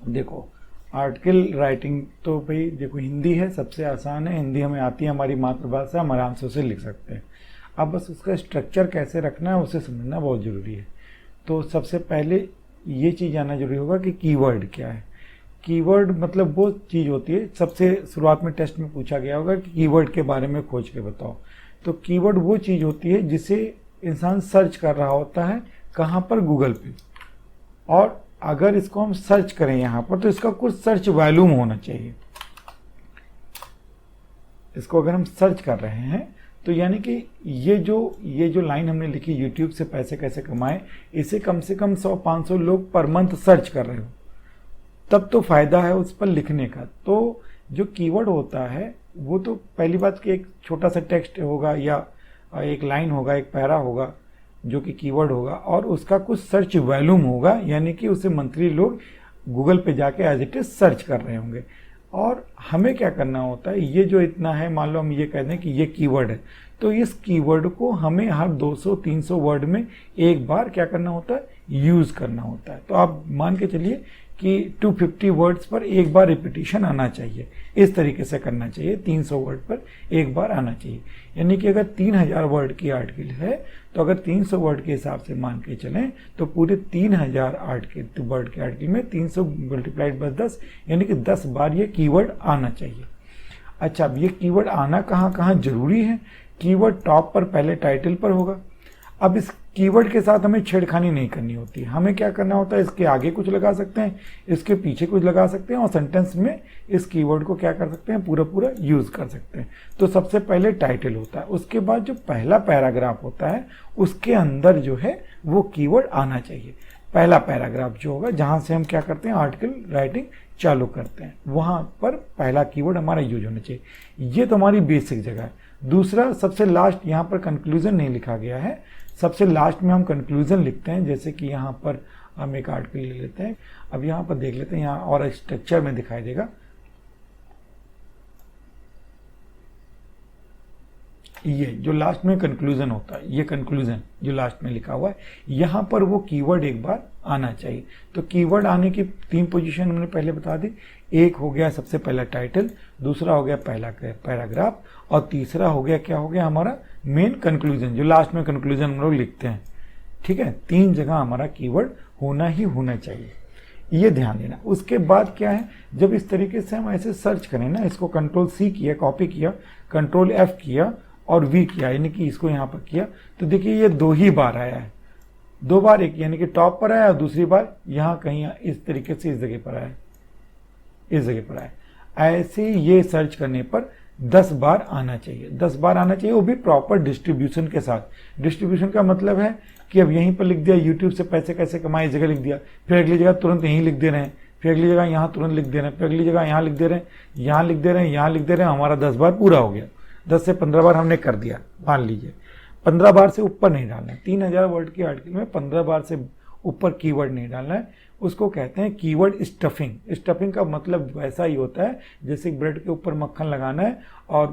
देखो, article writing तो भाई देखो हिंदी है, सबसे आसान है, हिंदी हमें आती है, हमारी मातृभाषा, हम आराम से उसे लिख सकते हैं। अब बस उसका स्ट्रक्चर कैसे रखना है उसे समझना बहुत ज़रूरी है। तो सबसे पहले ये चीज़ जानना जरूरी होगा कि कीवर्ड क्या है। कीवर्ड मतलब वो चीज़ होती है, सबसे शुरुआत में टेस्ट में पूछा गया होगा कि कीवर्ड के बारे में खोज के बताओ। तो कीवर्ड वो चीज़ होती है जिसे इंसान सर्च कर रहा होता है, कहाँ पर, गूगल पे। और अगर इसको हम सर्च करें यहाँ पर तो इसका कुछ सर्च वॉल्यूम होना चाहिए। इसको अगर हम सर्च कर रहे हैं तो यानी कि ये जो लाइन हमने लिखी, यूट्यूब से पैसे कैसे कमाएं, इसे कम से कम 100-500 लोग पर मंथ सर्च कर रहे हो, तब तो फायदा है उस पर लिखने का। तो जो कीवर्ड होता है वो तो पहली बात कि एक छोटा सा टेक्स्ट होगा या एक लाइन होगा, एक पैरा होगा जो कि कीवर्ड होगा, और उसका कुछ सर्च वॉल्यूम होगा, यानी कि उसे मंथली लोग गूगल पे जाके एज इट इज सर्च कर रहे होंगे। और हमें क्या करना होता है, ये जो इतना है, मान लो हम ये कह दें कि ये कीवर्ड है, तो इस कीवर्ड को हमें हर 200-300 वर्ड में एक बार क्या करना होता है, यूज करना होता है। तो आप मान के चलिए कि 250 वर्ड्स पर एक बार रिपीटिशन आना चाहिए, इस तरीके से करना चाहिए, 300 वर्ड पर एक बार आना चाहिए। यानी कि अगर 3000 वर्ड की आर्टिकल है तो अगर 300 वर्ड के हिसाब से मान के चलें तो पूरे 3000 वर्ड के आर्टिकल में 300 मल्टीप्लाइड बाय 10 यानी कि 10 बार ये कीवर्ड आना चाहिए। अच्छा, अब ये कीवर्ड आना कहाँ कहाँ जरूरी है। कीवर्ड टॉप पर पहले टाइटल पर होगा। अब इस कीवर्ड के साथ हमें छेड़खानी नहीं करनी होती, हमें क्या करना होता है, इसके आगे कुछ लगा सकते हैं, इसके पीछे कुछ लगा सकते हैं, और सेंटेंस में इस कीवर्ड को क्या कर सकते हैं, पूरा पूरा यूज कर सकते हैं। तो सबसे पहले टाइटल होता है, उसके बाद जो पहला पैराग्राफ होता है उसके अंदर जो है वो कीवर्ड आना चाहिए। पहला पैराग्राफ जो होगा जहां से हम क्या करते हैं, आर्टिकल राइटिंग चालू करते हैं, वहां पर पहला कीवर्ड हमारा यूज होना चाहिए। ये तो हमारी बेसिक जगह है। दूसरा, सबसे लास्ट, यहाँ पर कंक्लूजन नहीं लिखा गया है, सबसे लास्ट में हम कंक्लूजन लिखते हैं। जैसे कि यहाँ पर हम एक आर्टिकल ले लेते हैं, अब यहाँ पर देख लेते हैं, यहाँ और स्ट्रक्चर में दिखाई देगा, ये जो लास्ट में कंक्लूजन होता है, ये कंक्लूजन जो लास्ट में लिखा हुआ है, यहाँ पर वो कीवर्ड एक बार आना चाहिए। तो कीवर्ड आने की 3 पोजीशन हमने पहले बता दी। एक हो गया सबसे पहला टाइटल, दूसरा हो गया पहला पैराग्राफ, और तीसरा हो गया क्या हो गया, हमारा मेन कंक्लूजन, जो लास्ट में कंक्लूजन हम लोग लिखते हैं। ठीक है, 3 जगह हमारा कीवर्ड होना ही होना चाहिए, ये ध्यान देना। उसके बाद क्या है, जब इस तरीके से हम ऐसे सर्च करें ना, इसको Ctrl+C किया, कॉपी किया, Ctrl+F किया और V किया, यानी कि इसको यहाँ पर किया, तो देखिए ये 2 ही बार आया है, 2 बार, एक यानी कि टॉप पर आया और दूसरी बार यहाँ कहीं इस तरीके से इस जगह पर आया, इस जगह पर आया। ऐसे ये सर्च करने पर 10 बार आना चाहिए, 10 बार आना चाहिए, वो भी प्रॉपर डिस्ट्रीब्यूशन के साथ। डिस्ट्रीब्यूशन का मतलब है कि अब यहीं पर लिख दिया यूट्यूब से पैसे कैसे कमाए, इस जगह लिख दिया, फिर अगली जगह तुरंत यहीं लिख दे रहे हैं, फिर अगली जगह यहाँ तुरंत लिख दे रहे हैं, फिर अगली जगह यहाँ लिख दे रहे हैं, यहाँ लिख दे रहे हैं, यहाँ लिख दे रहे हैं, हमारा 10 बार पूरा हो गया। 10 से 15 बार हमने कर दिया, मान लीजिए। 15 बार से ऊपर नहीं डालना है, 3000 वर्ड की आर्टिकल में 15 बार से ऊपर कीवर्ड नहीं डालना है। उसको कहते हैं कीवर्ड स्टफिंग। स्टफिंग का मतलब वैसा ही होता है जैसे ब्रेड के ऊपर मक्खन लगाना है, और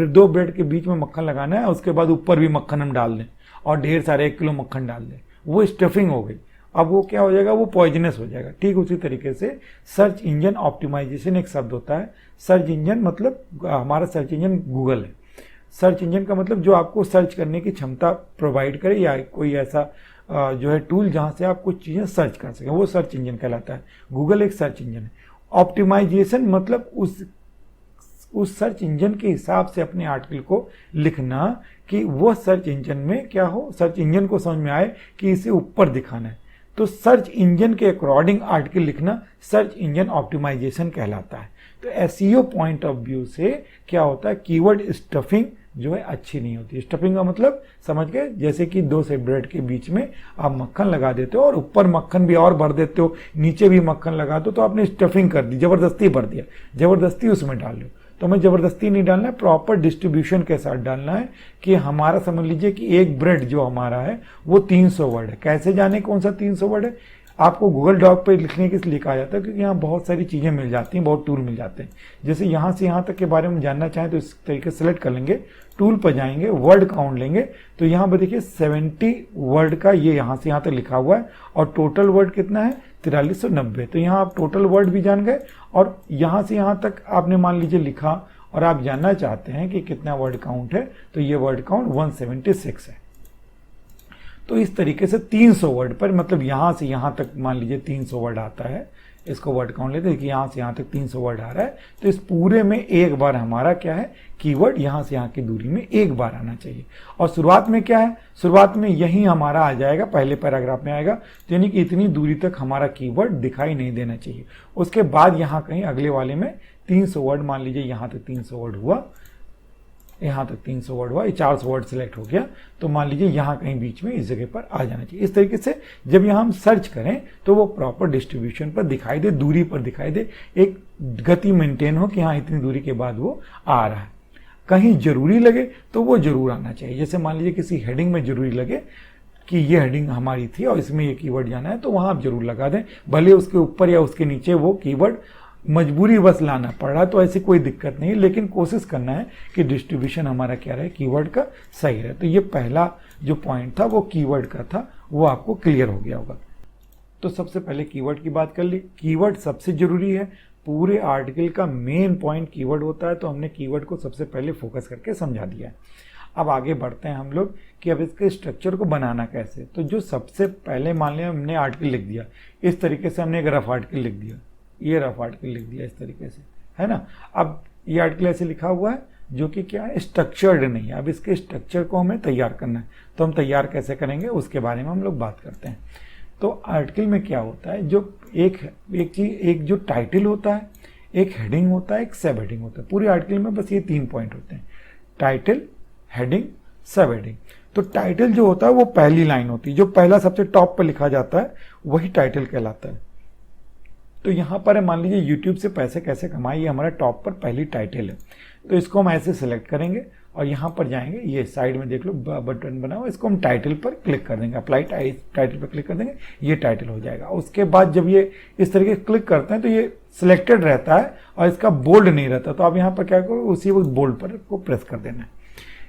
दो ब्रेड के बीच में मक्खन लगाना है, उसके बाद ऊपर भी मक्खन हम डाल दें और ढेर सारे 1 किलो मक्खन डाल दें, वो स्टफिंग हो गई। अब वो क्या हो जाएगा, वो पॉइजनस हो जाएगा। ठीक उसी तरीके से सर्च इंजन ऑप्टिमाइजेशन एक शब्द होता है। सर्च इंजन मतलब हमारा सर्च इंजन गूगल है। सर्च इंजन का मतलब जो आपको सर्च करने की क्षमता प्रोवाइड करे, या कोई ऐसा जो है टूल जहां से आप कुछ चीजें सर्च कर सकें, वो सर्च इंजन कहलाता है। गूगल एक सर्च इंजन है। ऑप्टिमाइजेशन मतलब उस सर्च इंजन के हिसाब से अपने आर्टिकल को लिखना कि वो सर्च इंजन में क्या हो, सर्च इंजन को समझ में आए कि इसे ऊपर दिखाना है। तो सर्च इंजन के अकॉर्डिंग आर्टिकल लिखना सर्च इंजन ऑप्टिमाइजेशन कहलाता है। तो एसईओ पॉइंट ऑफ व्यू से क्या होता है, कीवर्ड स्टफिंग जो है अच्छी नहीं होती। स्टफिंग का मतलब समझ गए, जैसे कि 2 से ब्रेड के बीच में आप मक्खन लगा देते हो और ऊपर मक्खन भी और भर देते हो, नीचे भी मक्खन लगा दो, तो आपने स्टफिंग कर दी, जबरदस्ती भर दिया, जबरदस्ती उसमें डाल लो। तो हमें जबरदस्ती नहीं डालना है, प्रॉपर डिस्ट्रीब्यूशन के साथ डालना है कि हमारा समझ लीजिए कि एक ब्रेड जो हमारा है वो 300 वर्ड है। कैसे जाने कौन सा 300 वर्ड है, आपको गूगल डॉक पे लिखने के लिए कहा जाता है क्योंकि यहाँ बहुत सारी चीज़ें मिल जाती हैं, बहुत टूल मिल जाते हैं। जैसे यहाँ से यहाँ तक के बारे में जानना चाहें तो इस तरीके से सेलेक्ट कर लेंगे, टूल पर जाएंगे, वर्ड काउंट लेंगे, तो यहाँ पर देखिए 70 वर्ड का ये यहाँ से यहाँ तक लिखा हुआ है और टोटल वर्ड कितना है 4390। तो यहाँ आप टोटल वर्ड भी जान गए और यहाँ से यहाँ तक आपने मान लीजिए लिखा और आप जानना चाहते हैं कि कितना वर्ड काउंट है, तो ये वर्ड काउंट 176 है। तो इस तरीके से 300 वर्ड पर, मतलब यहाँ से यहाँ तक मान लीजिए 300 वर्ड आता है, इसको वर्ड काउंट लेते हैं कि यहाँ से यहाँ तक 300 वर्ड आ रहा है, तो इस पूरे में एक बार हमारा क्या है कीवर्ड यहाँ से यहाँ की दूरी में एक बार आना चाहिए। और शुरुआत में क्या है, शुरुआत में यही हमारा आ जाएगा, पहले पैराग्राफ में आएगा, तो यानी कि इतनी दूरी तक हमारा कीवर्ड दिखाई नहीं देना चाहिए। उसके बाद यहाँ कहीं अगले वाले में 300 वर्ड, मान लीजिए यहाँ तक 300 वर्ड हुआ, यहाँ तक 300 वर्ड हुआ, ये 400 वर्ड सिलेक्ट हो गया, तो मान लीजिए यहाँ कहीं बीच में इस जगह पर आ जाना चाहिए। इस तरीके से जब यहाँ हम सर्च करें तो वो प्रॉपर डिस्ट्रीब्यूशन पर दिखाई दे, दूरी पर दिखाई दे, एक गति मेंटेन हो कि हाँ इतनी दूरी के बाद वो आ रहा है। कहीं जरूरी लगे तो वो जरूर आना चाहिए। जैसे मान लीजिए किसी हेडिंग में जरूरी लगे कि ये हेडिंग हमारी थी और इसमें ये कीवर्ड जाना है, तो वहाँ आप जरूर लगा दें, भले उसके ऊपर या उसके नीचे वो कीवर्ड मजबूरी बस लाना पड़ रहा है तो ऐसी कोई दिक्कत नहीं, लेकिन कोशिश करना है कि डिस्ट्रीब्यूशन हमारा क्या रहे, कीवर्ड का सही रहे। तो ये पहला जो पॉइंट था वो कीवर्ड का था, वो आपको क्लियर हो गया होगा। तो सबसे पहले कीवर्ड की बात कर ली। कीवर्ड सबसे जरूरी है, पूरे आर्टिकल का मेन पॉइंट कीवर्ड होता है, तो हमने कीवर्ड को सबसे पहले फोकस करके समझा दिया है। अब आगे बढ़ते हैं हम लोग कि अब इसके स्ट्रक्चर को बनाना कैसे। तो जो सबसे पहले मान लिया हमने आर्टिकल लिख दिया, इस तरीके से हमने एक रफ आर्टिकल लिख दिया, ये रफ आर्टिकल लिख दिया इस तरीके से, है ना। अब ये आर्टिकल ऐसे लिखा हुआ है जो कि क्या है, स्ट्रक्चर्ड नहीं है। अब इसके स्ट्रक्चर को हमें तैयार करना है, तो हम तैयार कैसे करेंगे उसके बारे में हम लोग बात करते हैं। तो आर्टिकल में क्या होता है, जो एक जो टाइटल होता है, एक हेडिंग होता है, एक सब हेडिंग होता है। पूरे आर्टिकल में बस ये 3 पॉइंट होते हैं, टाइटल, हेडिंग, सब हेडिंग। तो टाइटल जो होता है वो पहली लाइन होती है, जो पहला सबसे टॉप पर लिखा जाता है वही टाइटल कहलाता है। तो यहाँ पर मान लीजिए यूट्यूब से पैसे कैसे कमाए, ये हमारा टॉप पर पहली टाइटल है। तो इसको हम ऐसे सेलेक्ट करेंगे और यहाँ पर जाएंगे, ये साइड में देख लो बटन बना हुआ, इसको हम टाइटल पर क्लिक कर देंगे, अप्लाई टाइटल पर क्लिक कर देंगे, ये टाइटल हो जाएगा। उसके बाद जब ये इस तरीके से क्लिक करते हैं तो ये सिलेक्टेड रहता है और इसका बोल्ड नहीं रहता, तो आप यहाँ पर क्या करो, उसी वक्त बोल्ड पर को प्रेस कर देना है।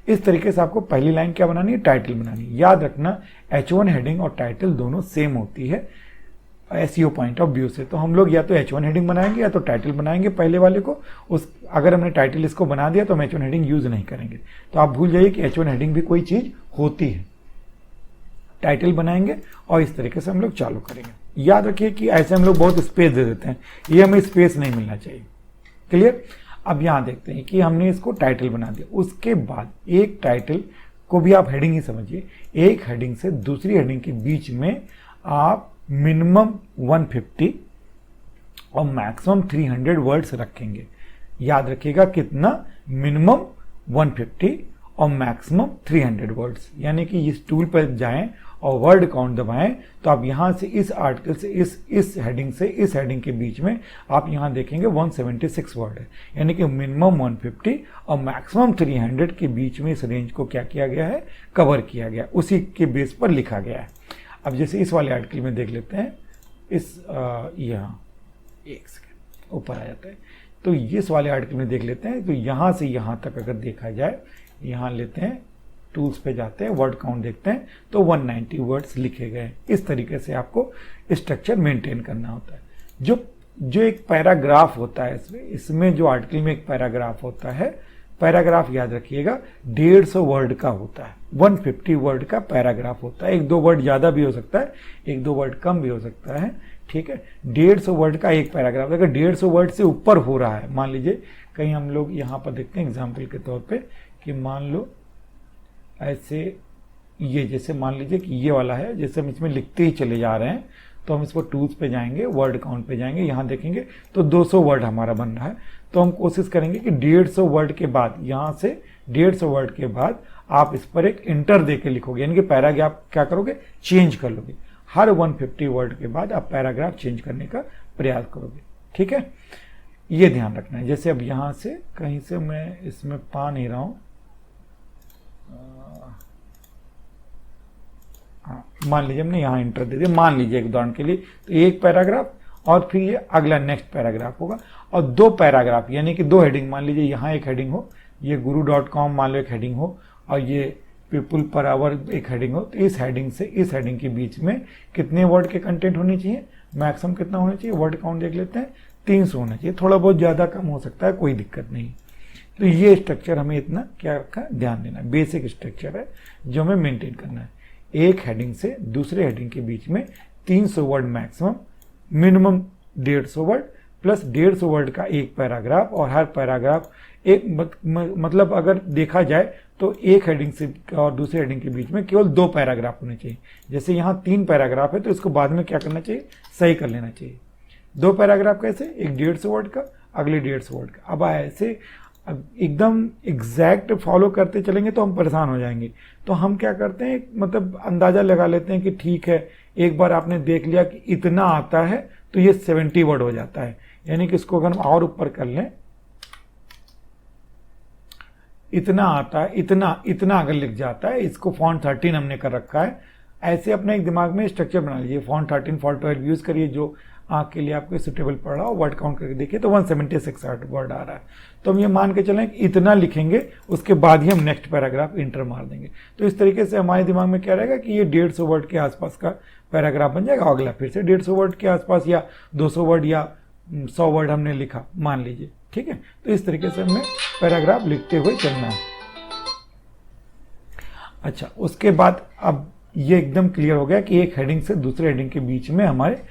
इस तरीके से आपको पहली लाइन क्या बनानी है, टाइटल बनानी है। याद रखना H1 हेडिंग और टाइटल दोनों सेम होती है SEO पॉइंट ऑफ व्यू से। तो हम लोग या तो H1 हेडिंग बनाएंगे या तो टाइटल बनाएंगे पहले वाले को। अगर हमने टाइटल इसको बना दिया तो हम H1 हेडिंग यूज नहीं करेंगे। तो आप भूल जाइए कि H1 हेडिंग भी कोई चीज होती है। टाइटल बनाएंगे और इस तरीके से हम लोग चालू करेंगे। याद रखिए कि ऐसे हम लोग बहुत स्पेस दे देते हैं, ये हमें स्पेस नहीं मिलना चाहिए। क्लियर। अब यहाँ देखते हैं कि हमने इसको टाइटल बना दिया। उसके बाद एक टाइटल को भी आप हेडिंग ही समझिए, एक हेडिंग से दूसरी हेडिंग के बीच में आप मिनिमम 150 और मैक्सिमम 300 वर्ड्स रखेंगे। याद रखिएगा कितना, मिनिमम 150 और मैक्सिमम 300 वर्ड्स। यानी कि इस टूल पर जाएं और वर्ड काउंट दबाएं तो आप यहां से इस आर्टिकल से इस हेडिंग से इस हेडिंग के बीच में आप यहां देखेंगे 176 वर्ड है। यानी कि मिनिमम 150 और मैक्सिमम 300 के बीच में इस रेंज को क्या किया गया है, कवर किया गया, उसी के बेस पर लिखा गया है। अब जैसे इस वाले आर्टिकल में देख लेते हैं, इस यहाँ एक सेकेंड ऊपर आ जाता है, तो इस वाले आर्टिकल में देख लेते हैं। तो यहाँ से यहाँ तक अगर देखा जाए, यहाँ लेते हैं, टूल्स पे जाते हैं, वर्ड काउंट देखते हैं तो 190 वर्ड्स लिखे गए। इस तरीके से आपको स्ट्रक्चर मेंटेन करना होता है। जो एक पैराग्राफ होता है, इसमें जो आर्टिकल में एक पैराग्राफ होता है, पैराग्राफ याद रखिएगा 150 वर्ड का होता है, 150 वर्ड का पैराग्राफ होता है। 1-2 वर्ड ज़्यादा भी हो सकता है, 1-2 वर्ड कम भी हो सकता है, ठीक है। 150 वर्ड का एक पैराग्राफ। अगर 150 वर्ड से ऊपर हो रहा है, मान लीजिए कहीं हम लोग यहाँ पर देखते हैं एग्जाम्पल के तौर पे कि मान लो ऐसे ये, जैसे मान लीजिए कि ये वाला है, जैसे हम इसमें लिखते ही चले जा रहे हैं, तो हम इसको टूल्स पे जाएंगे, वर्ड काउंट पे जाएंगे, यहाँ देखेंगे तो 200 वर्ड हमारा बन रहा है। तो हम कोशिश करेंगे कि 150 वर्ड के बाद, यहाँ से 150 वर्ड के बाद आप इस पर एक इंटर दे के लिखोगे, यानी कि पैराग्राफ क्या करोगे, चेंज कर लोगे। हर 150 वर्ड के बाद आप पैराग्राफ चेंज करने का प्रयास करोगे, ठीक है। ये ध्यान रखना है। जैसे अब यहाँ से कहीं से मैं इसमें पा नहीं रहा हूँ, हाँ मान लीजिए हमने यहाँ इंटर दे दिया, मान लीजिए एक उदाहरण के लिए, तो एक पैराग्राफ और फिर ये अगला नेक्स्ट पैराग्राफ होगा, और दो पैराग्राफ यानी कि दो हेडिंग, मान लीजिए यहाँ एक हेडिंग हो, ये guru.com मान लो एक हेडिंग हो, और ये पीपल पर आवर एक हेडिंग हो, तो इस हेडिंग से इस हेडिंग के बीच में कितने वर्ड के कंटेंट होने चाहिए, मैक्सिमम कितना होना चाहिए, वर्ड काउंट देख लेते हैं, 300 होना चाहिए, थोड़ा बहुत ज़्यादा कम हो सकता है, कोई दिक्कत नहीं। तो ये स्ट्रक्चर हमें इतना क्या रखा है, ध्यान देना, बेसिक स्ट्रक्चर है जो हमें मेंटेन करना है। एक हेडिंग से दूसरे हेडिंग के बीच में 300 word maximum, minimum 150 word, plus 150 word का एक पैराग्राफ, और हर पैराग्राफ एक मतलब अगर देखा जाए तो एक हेडिंग से और दूसरे हेडिंग के बीच में केवल 2 पैराग्राफ होने चाहिए। जैसे यहाँ 3 पैराग्राफ है तो इसको बाद में क्या करना चाहिए, सही कर लेना चाहिए। 2 पैराग्राफ कैसे, एक 150 वर्ड का, अगले 150 वर्ड का। अब ऐसे एकदम एग्जैक्ट फॉलो करते चलेंगे तो हम परेशान हो जाएंगे। तो हम क्या करते हैं, मतलब अंदाजा लगा लेते हैं कि ठीक है, एक बार आपने देख लिया कि इतना आता है तो ये 70 वर्ड हो जाता है, यानी कि इसको अगर हम और ऊपर कर लें, इतना आता है, इतना अगर लिख जाता है, इसको फॉन्ट 13 हमने कर रखा है। ऐसे अपने एक दिमाग में स्ट्रक्चर बना लीजिए, फॉन्ट 13 फॉन्ट 12 यूज करिए, जो आँख के लिए आपको सुटेबल पड़ रहा हो, वर्ड काउंट करके देखिए तो 176 वर्ड आ रहा है। तो हम ये मान के चलें कि इतना लिखेंगे, उसके बाद ही हम नेक्स्ट पैराग्राफ इंटर मार देंगे। तो इस तरीके से हमारे दिमाग में क्या रहेगा कि ये 150 वर्ड के आसपास का पैराग्राफ बन जाएगा, अगला फिर से 150 वर्ड के आसपास, या 200 वर्ड या 100 वर्ड हमने लिखा मान लीजिए, ठीक है। तो इस तरीके से हमें पैराग्राफ लिखते हुए चलना है। अच्छा, उसके बाद अब ये एकदम क्लियर हो गया कि एक हेडिंग से दूसरे हेडिंग के बीच में हमारे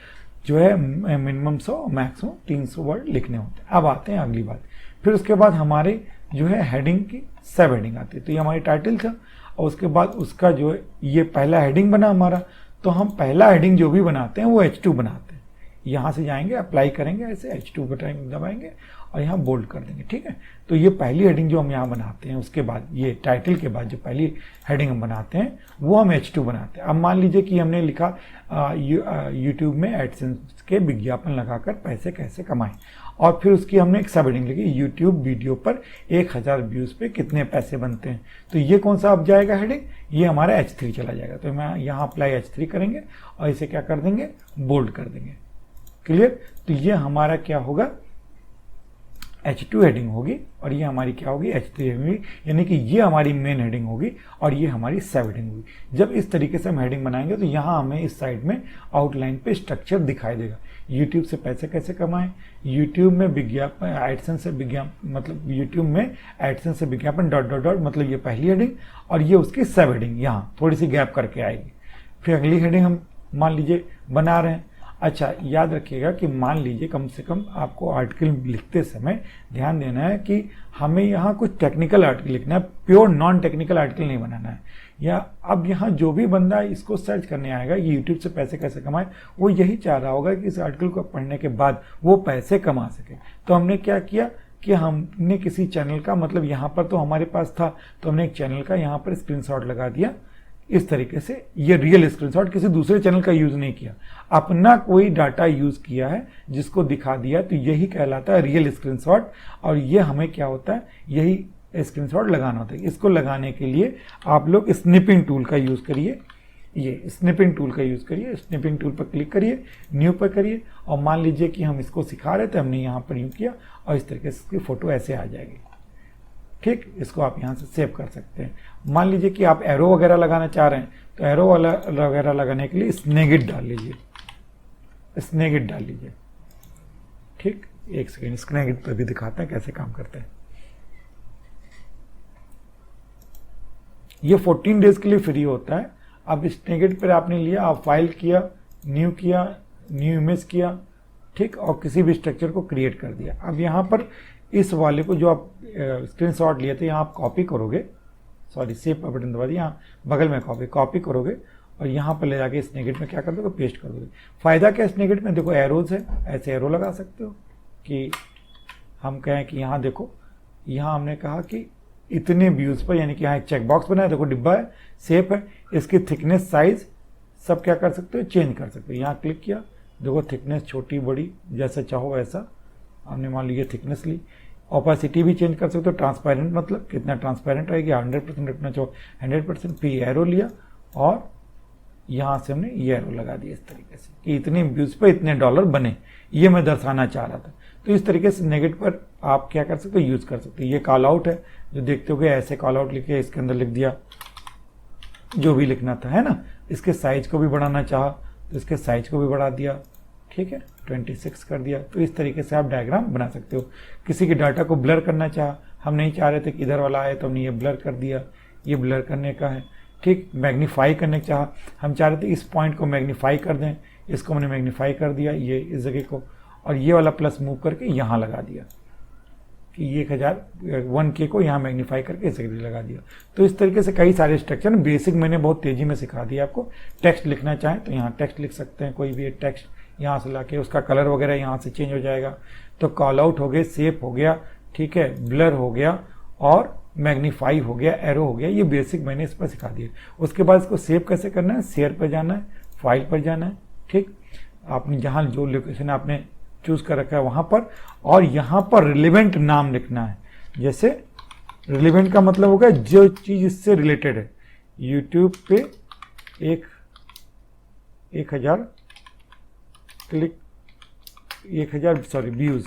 जो है मिनिमम 100 मैक्सिमम 300 वर्ड लिखने होते हैं। अब आते हैं अगली बात, फिर उसके बाद हमारे जो है हेडिंग की सब हेडिंग आती है। तो ये हमारी टाइटल था, और उसके बाद उसका जो है ये पहला हेडिंग बना हमारा। तो हम पहला हेडिंग जो भी बनाते हैं वो H2 बनाते हैं। यहाँ से जाएंगे, अप्लाई करेंगे, ऐसे H2 बटन दबाएंगे और यहाँ बोल्ड कर देंगे, ठीक है। तो ये पहली हेडिंग जो हम यहाँ बनाते हैं, उसके बाद ये टाइटल के बाद जो पहली हेडिंग हम बनाते हैं वो हम H2 बनाते हैं। अब मान लीजिए कि हमने लिखा यूट्यूब में एडसेंस के विज्ञापन लगाकर पैसे कैसे कमाएं, और फिर उसकी हमने एक सब हेडिंग लिखी, यूट्यूब वीडियो पर 1000 व्यूज़ पे कितने पैसे बनते हैं। तो ये कौन सा अब जाएगा हेडिंग, ये हमारा H3 चला जाएगा। तो मैं यहाँ अप्लाई H3 करेंगे और इसे क्या कर देंगे, बोल्ड कर देंगे। क्लियर। तो ये हमारा क्या होगा, H2 हेडिंग होगी, और ये हमारी क्या होगी, H3 हेडिंग होगी, यानी कि ये हमारी मेन हेडिंग होगी और ये हमारी सब हेडिंग होगी। जब इस तरीके से हम हेडिंग बनाएंगे तो यहाँ हमें इस साइड में आउटलाइन पे स्ट्रक्चर दिखाई देगा। यूट्यूब से पैसे कैसे कमाएं, यूट्यूब में विज्ञापन, एडसेंस से विज्ञापन, मतलब यूट्यूब में एडसेंस से विज्ञापन डॉट डॉट डॉट, मतलब ये पहली हेडिंग, और ये उसकी सब हेडिंग यहाँ थोड़ी सी गैप करके आएगी। फिर अगली हेडिंग हम मान लीजिए बना रहे हैं। अच्छा, याद रखिएगा कि मान लीजिए कम से कम आपको आर्टिकल लिखते समय ध्यान देना है कि हमें यहाँ कुछ टेक्निकल आर्टिकल लिखना है, प्योर नॉन टेक्निकल आर्टिकल नहीं बनाना है। या अब यहाँ जो भी बंदा इसको सर्च करने आएगा कि यूट्यूब से पैसे कैसे कमाए, वो यही चाह रहा होगा कि इस आर्टिकल को पढ़ने के बाद वो पैसे कमा सके। तो हमने क्या किया कि हमने किसी चैनल का, मतलब यहाँ पर तो हमारे पास था, तो हमने एक चैनल का यहाँ पर स्क्रीनशॉट लगा दिया इस तरीके से। ये रियल स्क्रीनशॉट, किसी दूसरे चैनल का यूज नहीं किया, अपना कोई डाटा यूज किया है जिसको दिखा दिया, तो यही कहलाता है रियल स्क्रीनशॉट। और ये हमें क्या होता है, यही स्क्रीनशॉट लगाना होता है। इसको लगाने के लिए आप लोग स्निपिंग टूल का यूज करिए, ये स्निपिंग टूल का यूज करिए। स्निपिंग टूल पर क्लिक करिए, न्यू पर करिए, और मान लीजिए कि हम इसको सिखा रहे थे, हमने यहाँ पर यूँ किया और इस तरीके से इसकी फोटो ऐसे आ जाएगी। ठीक, इसको आप यहाँ से सेव कर सकते हैं। मान लीजिए कि आप एरो वगैरह लगाना चाह रहे हैं, तो एरो वगैरह लगाने के लिए स्नेगिट डाल लीजिए, स्नेगिट डाल लीजिए। ठीक, एक सेकेंड, स्नेगिट पर भी दिखाते हैं कैसे काम करते हैं। ये 14 डेज के लिए फ्री होता है। अब स्नेगिट पर आपने लिया, आप फाइल किया, न्यू इमेज किया, ठीक, और किसी भी स्ट्रक्चर को क्रिएट कर दिया। अब यहाँ पर इस वाले को जो आप स्क्रीनशॉट लिए थे, यहाँ आप कॉपी करोगे, सॉरी सेव का बटन दबा दिया, यहाँ बगल में कॉपी करोगे और यहाँ पर ले जाके स्नेगिट में क्या कर दोगे, पेस्ट कर दोगे। फायदा क्या है स्नेगिट में, देखो एरोज है, ऐसे एरो लगा सकते हो कि हम कहें कि यहाँ देखो, यहाँ हमने कहा कि इतने व्यूज पर, यानी कि यहाँ एक चेकबॉक्स बनाया, देखो डिब्बा है, सेफ है, इसकी थिकनेस साइज सब क्या कर सकते हो, चेंज कर सकते हो। यहाँ क्लिक किया, देखो थिकनेस छोटी बड़ी जैसा चाहो वैसा, हमने मान लीजिए थिकनेस ली। ऑपासिटी भी चेंज कर सकते हो, ट्रांसपेरेंट मतलब कितना ट्रांसपेरेंट रहेगी, 100% रखना चाहो 100%। फिर एरो लिया और यहाँ से हमने ये एरो लगा दिया इस तरीके से कि इतने व्यूज पे इतने डॉलर बने, ये मैं दर्शाना चाह रहा था। तो इस तरीके से नेगेटिव पर आप क्या कर सकते हो, यूज कर सकते हो। ये कॉल आउट है, जो देखते हो ऐसे कॉल आउट लिखे इसके अंदर लिख दिया जो भी लिखना था, है ना। इसके साइज को भी बढ़ाना चाहा तो इसके साइज को भी बढ़ा दिया, ठीक है, 26 कर दिया। तो इस तरीके से आप डायग्राम बना सकते हो। किसी के डाटा को ब्लर करना चाहा, हम नहीं चाह रहे थे कि इधर वाला आए तो हमने ये ब्लर कर दिया, ये ब्लर करने का है, ठीक। मैग्नीफाई करने चाहा, हम चाह रहे थे इस पॉइंट को मैग्नीफाई कर दें, इसको मैंने मैग्नीफाई कर दिया ये इस जगह को, और ये वाला प्लस मूव करके यहाँ लगा दिया कि ये 1K को यहाँ मैग्नीफाई करके इस जगह लगा दिया। तो इस तरीके से कई सारे स्ट्रक्चर बेसिक मैंने बहुत तेजी में सिखा दिया आपको। टेक्स्ट लिखना चाहें तो यहाँ टेक्स्ट लिख सकते हैं, कोई भी टेक्स्ट यहाँ से लाके, उसका कलर वगैरह यहाँ से चेंज हो जाएगा। तो कॉल आउट हो गए, सेप हो गया, ठीक है, ब्लर हो गया और मैग्नीफाई हो गया, एरो हो गया, ये बेसिक मैंने इस पर सिखा दिया। उसके बाद इसको सेव कैसे करना है, शेयर पर जाना है, फाइल पर जाना है, ठीक। आपने जहाँ जो लोकेशन आपने चूज कर रखा है वहाँ पर, और यहाँ पर रिलेवेंट नाम लिखना है। जैसे रिलेवेंट का मतलब होगा जो चीज़ इससे रिलेटेड है। यूट्यूब पे 1000 क्लिक, 1000 व्यूज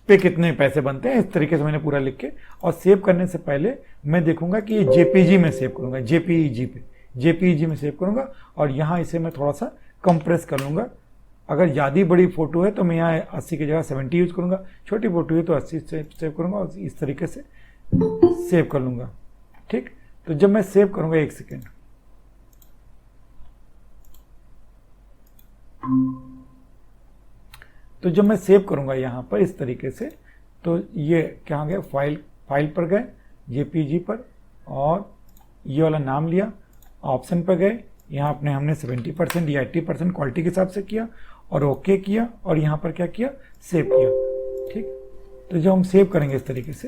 पे कितने पैसे बनते हैं, इस तरीके से मैंने पूरा लिख के, और सेव करने से पहले मैं देखूंगा कि ये जेपीजी में सेव करूंगा, जेपीईजी में सेव करूंगा, और यहाँ इसे मैं थोड़ा सा कंप्रेस कर लूंगा। अगर ज़्यादा बड़ी फोटो है तो मैं यहाँ 80 की जगह 70 यूज करूंगा, छोटी फोटो है तो 80 से सेव करूंगा, और इस तरीके से सेव कर लूंगा, ठीक। तो जब मैं सेव करूंगा, 1 सेकेंड, तो जब मैं सेव करूंगा यहाँ पर इस तरीके से, तो ये क्या गया, फाइल पर गए, जेपीजी पर, और ये वाला नाम लिया, ऑप्शन पर गए, यहाँ अपने हमने 70% या 80% क्वालिटी के हिसाब से किया, और ओके किया, और यहाँ पर क्या किया, सेव किया, ठीक। तो जब हम सेव करेंगे इस तरीके से,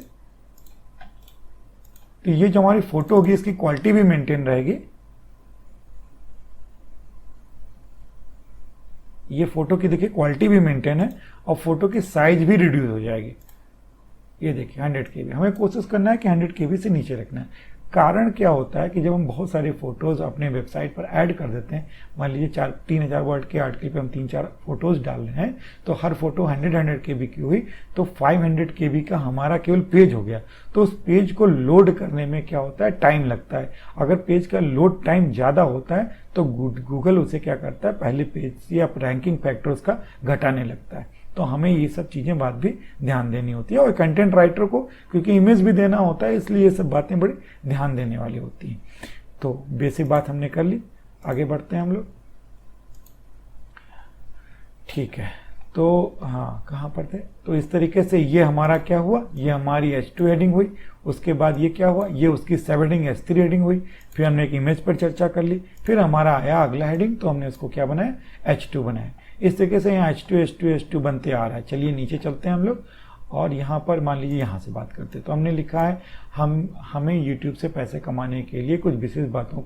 तो ये जो हमारी फोटो होगी इसकी क्वालिटी भी मेंटेन रहेगी। ये फोटो की देखिए क्वालिटी भी मेंटेन है, और फोटो की साइज भी रिड्यूस हो जाएगी। ये देखिए 100 KB, हमें कोशिश करना है कि 100 KB से नीचे रखना है। कारण क्या होता है कि जब हम बहुत सारे फोटोज़ अपने वेबसाइट पर ऐड कर देते हैं, मान लीजिए 3000 वर्ड के आर्टिकल पे हम 3-4 फोटोज़ डाल रहे हैं, तो हर फोटो 100 KB की हुई, तो 500 KB का हमारा केवल पेज हो गया। तो उस पेज को लोड करने में क्या होता है, टाइम लगता है। अगर पेज का लोड टाइम ज़्यादा होता है तो गूगल उसे क्या करता है, पहले पेज या रैंकिंग फैक्टर उसका घटाने लगता है। तो हमें ये सब चीज़ें बात भी ध्यान देनी होती है, और कंटेंट राइटर को क्योंकि इमेज भी देना होता है, इसलिए ये सब बातें बड़ी ध्यान देने वाली होती हैं। तो बेसिक बात हमने कर ली, आगे बढ़ते हैं हम लोग, ठीक है। तो हाँ, कहाँ पर थे, तो इस तरीके से ये हमारा क्या हुआ, ये हमारी H2 हेडिंग हुई। उसके बाद ये क्या हुआ, ये उसकी सब हेडिंग H3 हेडिंग हुई। फिर हमने एक इमेज पर चर्चा कर ली, फिर हमारा आया अगला हेडिंग, तो हमने उसको क्या बनाया, H2 बनाया। इस तरीके से यहाँ H2 बनते आ रहा है। चलिए नीचे चलते हैं हम लोग, और यहाँ पर मान लीजिए यहाँ से बात करते हैं। तो हमने लिखा है हमें YouTube से पैसे कमाने के लिए कुछ विशेष बातों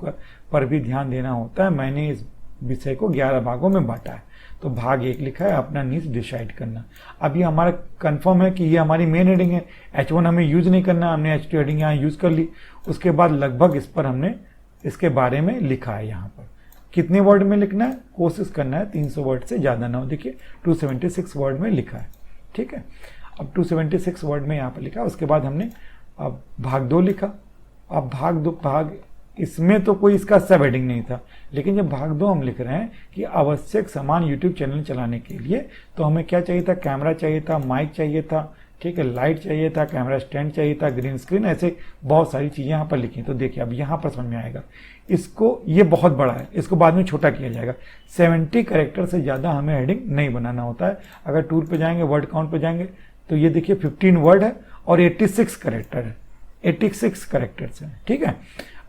पर भी ध्यान देना होता है। मैंने इस विषय को 11 भागों में बांटा है। तो भाग 1 लिखा है अपना नीच डिसाइड करना। अब ये हमारा कंफर्म है कि ये हमारी मेन हेडिंग है, H1 हमें यूज नहीं करना, हमने H2 हेडिंग यहाँ यूज कर ली। उसके बाद लगभग इस पर हमने इसके बारे में लिखा है। यहाँ पर कितने वर्ड में लिखना है, कोशिश करना है 300 वर्ड से ज़्यादा ना हो। देखिए 276 वर्ड में लिखा है, ठीक है। अब 276 वर्ड में यहाँ पर लिखा। उसके बाद हमने अब भाग 2 लिखा। अब भाग इसमें तो कोई इसका सब हेडिंग नहीं था, लेकिन जब भाग 2 हम लिख रहे हैं कि आवश्यक सामान यूट्यूब चैनल चलाने के लिए, तो हमें क्या चाहिए था, कैमरा चाहिए था, माइक चाहिए था, ठीक है, लाइट चाहिए था, कैमरा स्टैंड चाहिए था, ग्रीन स्क्रीन, ऐसे बहुत सारी चीज़ें यहाँ पर लिखी। तो देखिए अब यहाँ पर समझ में आएगा। इसको, ये बहुत बड़ा है, इसको बाद में छोटा किया जाएगा। 70 कैरेक्टर से ज़्यादा हमें हेडिंग नहीं बनाना होता है। अगर टूल पे जाएंगे, वर्ड काउंट पे जाएंगे, तो ये देखिए 15 वर्ड है और 86 कैरेक्टर है, 86 कैरेक्टर्स हैं, ठीक है।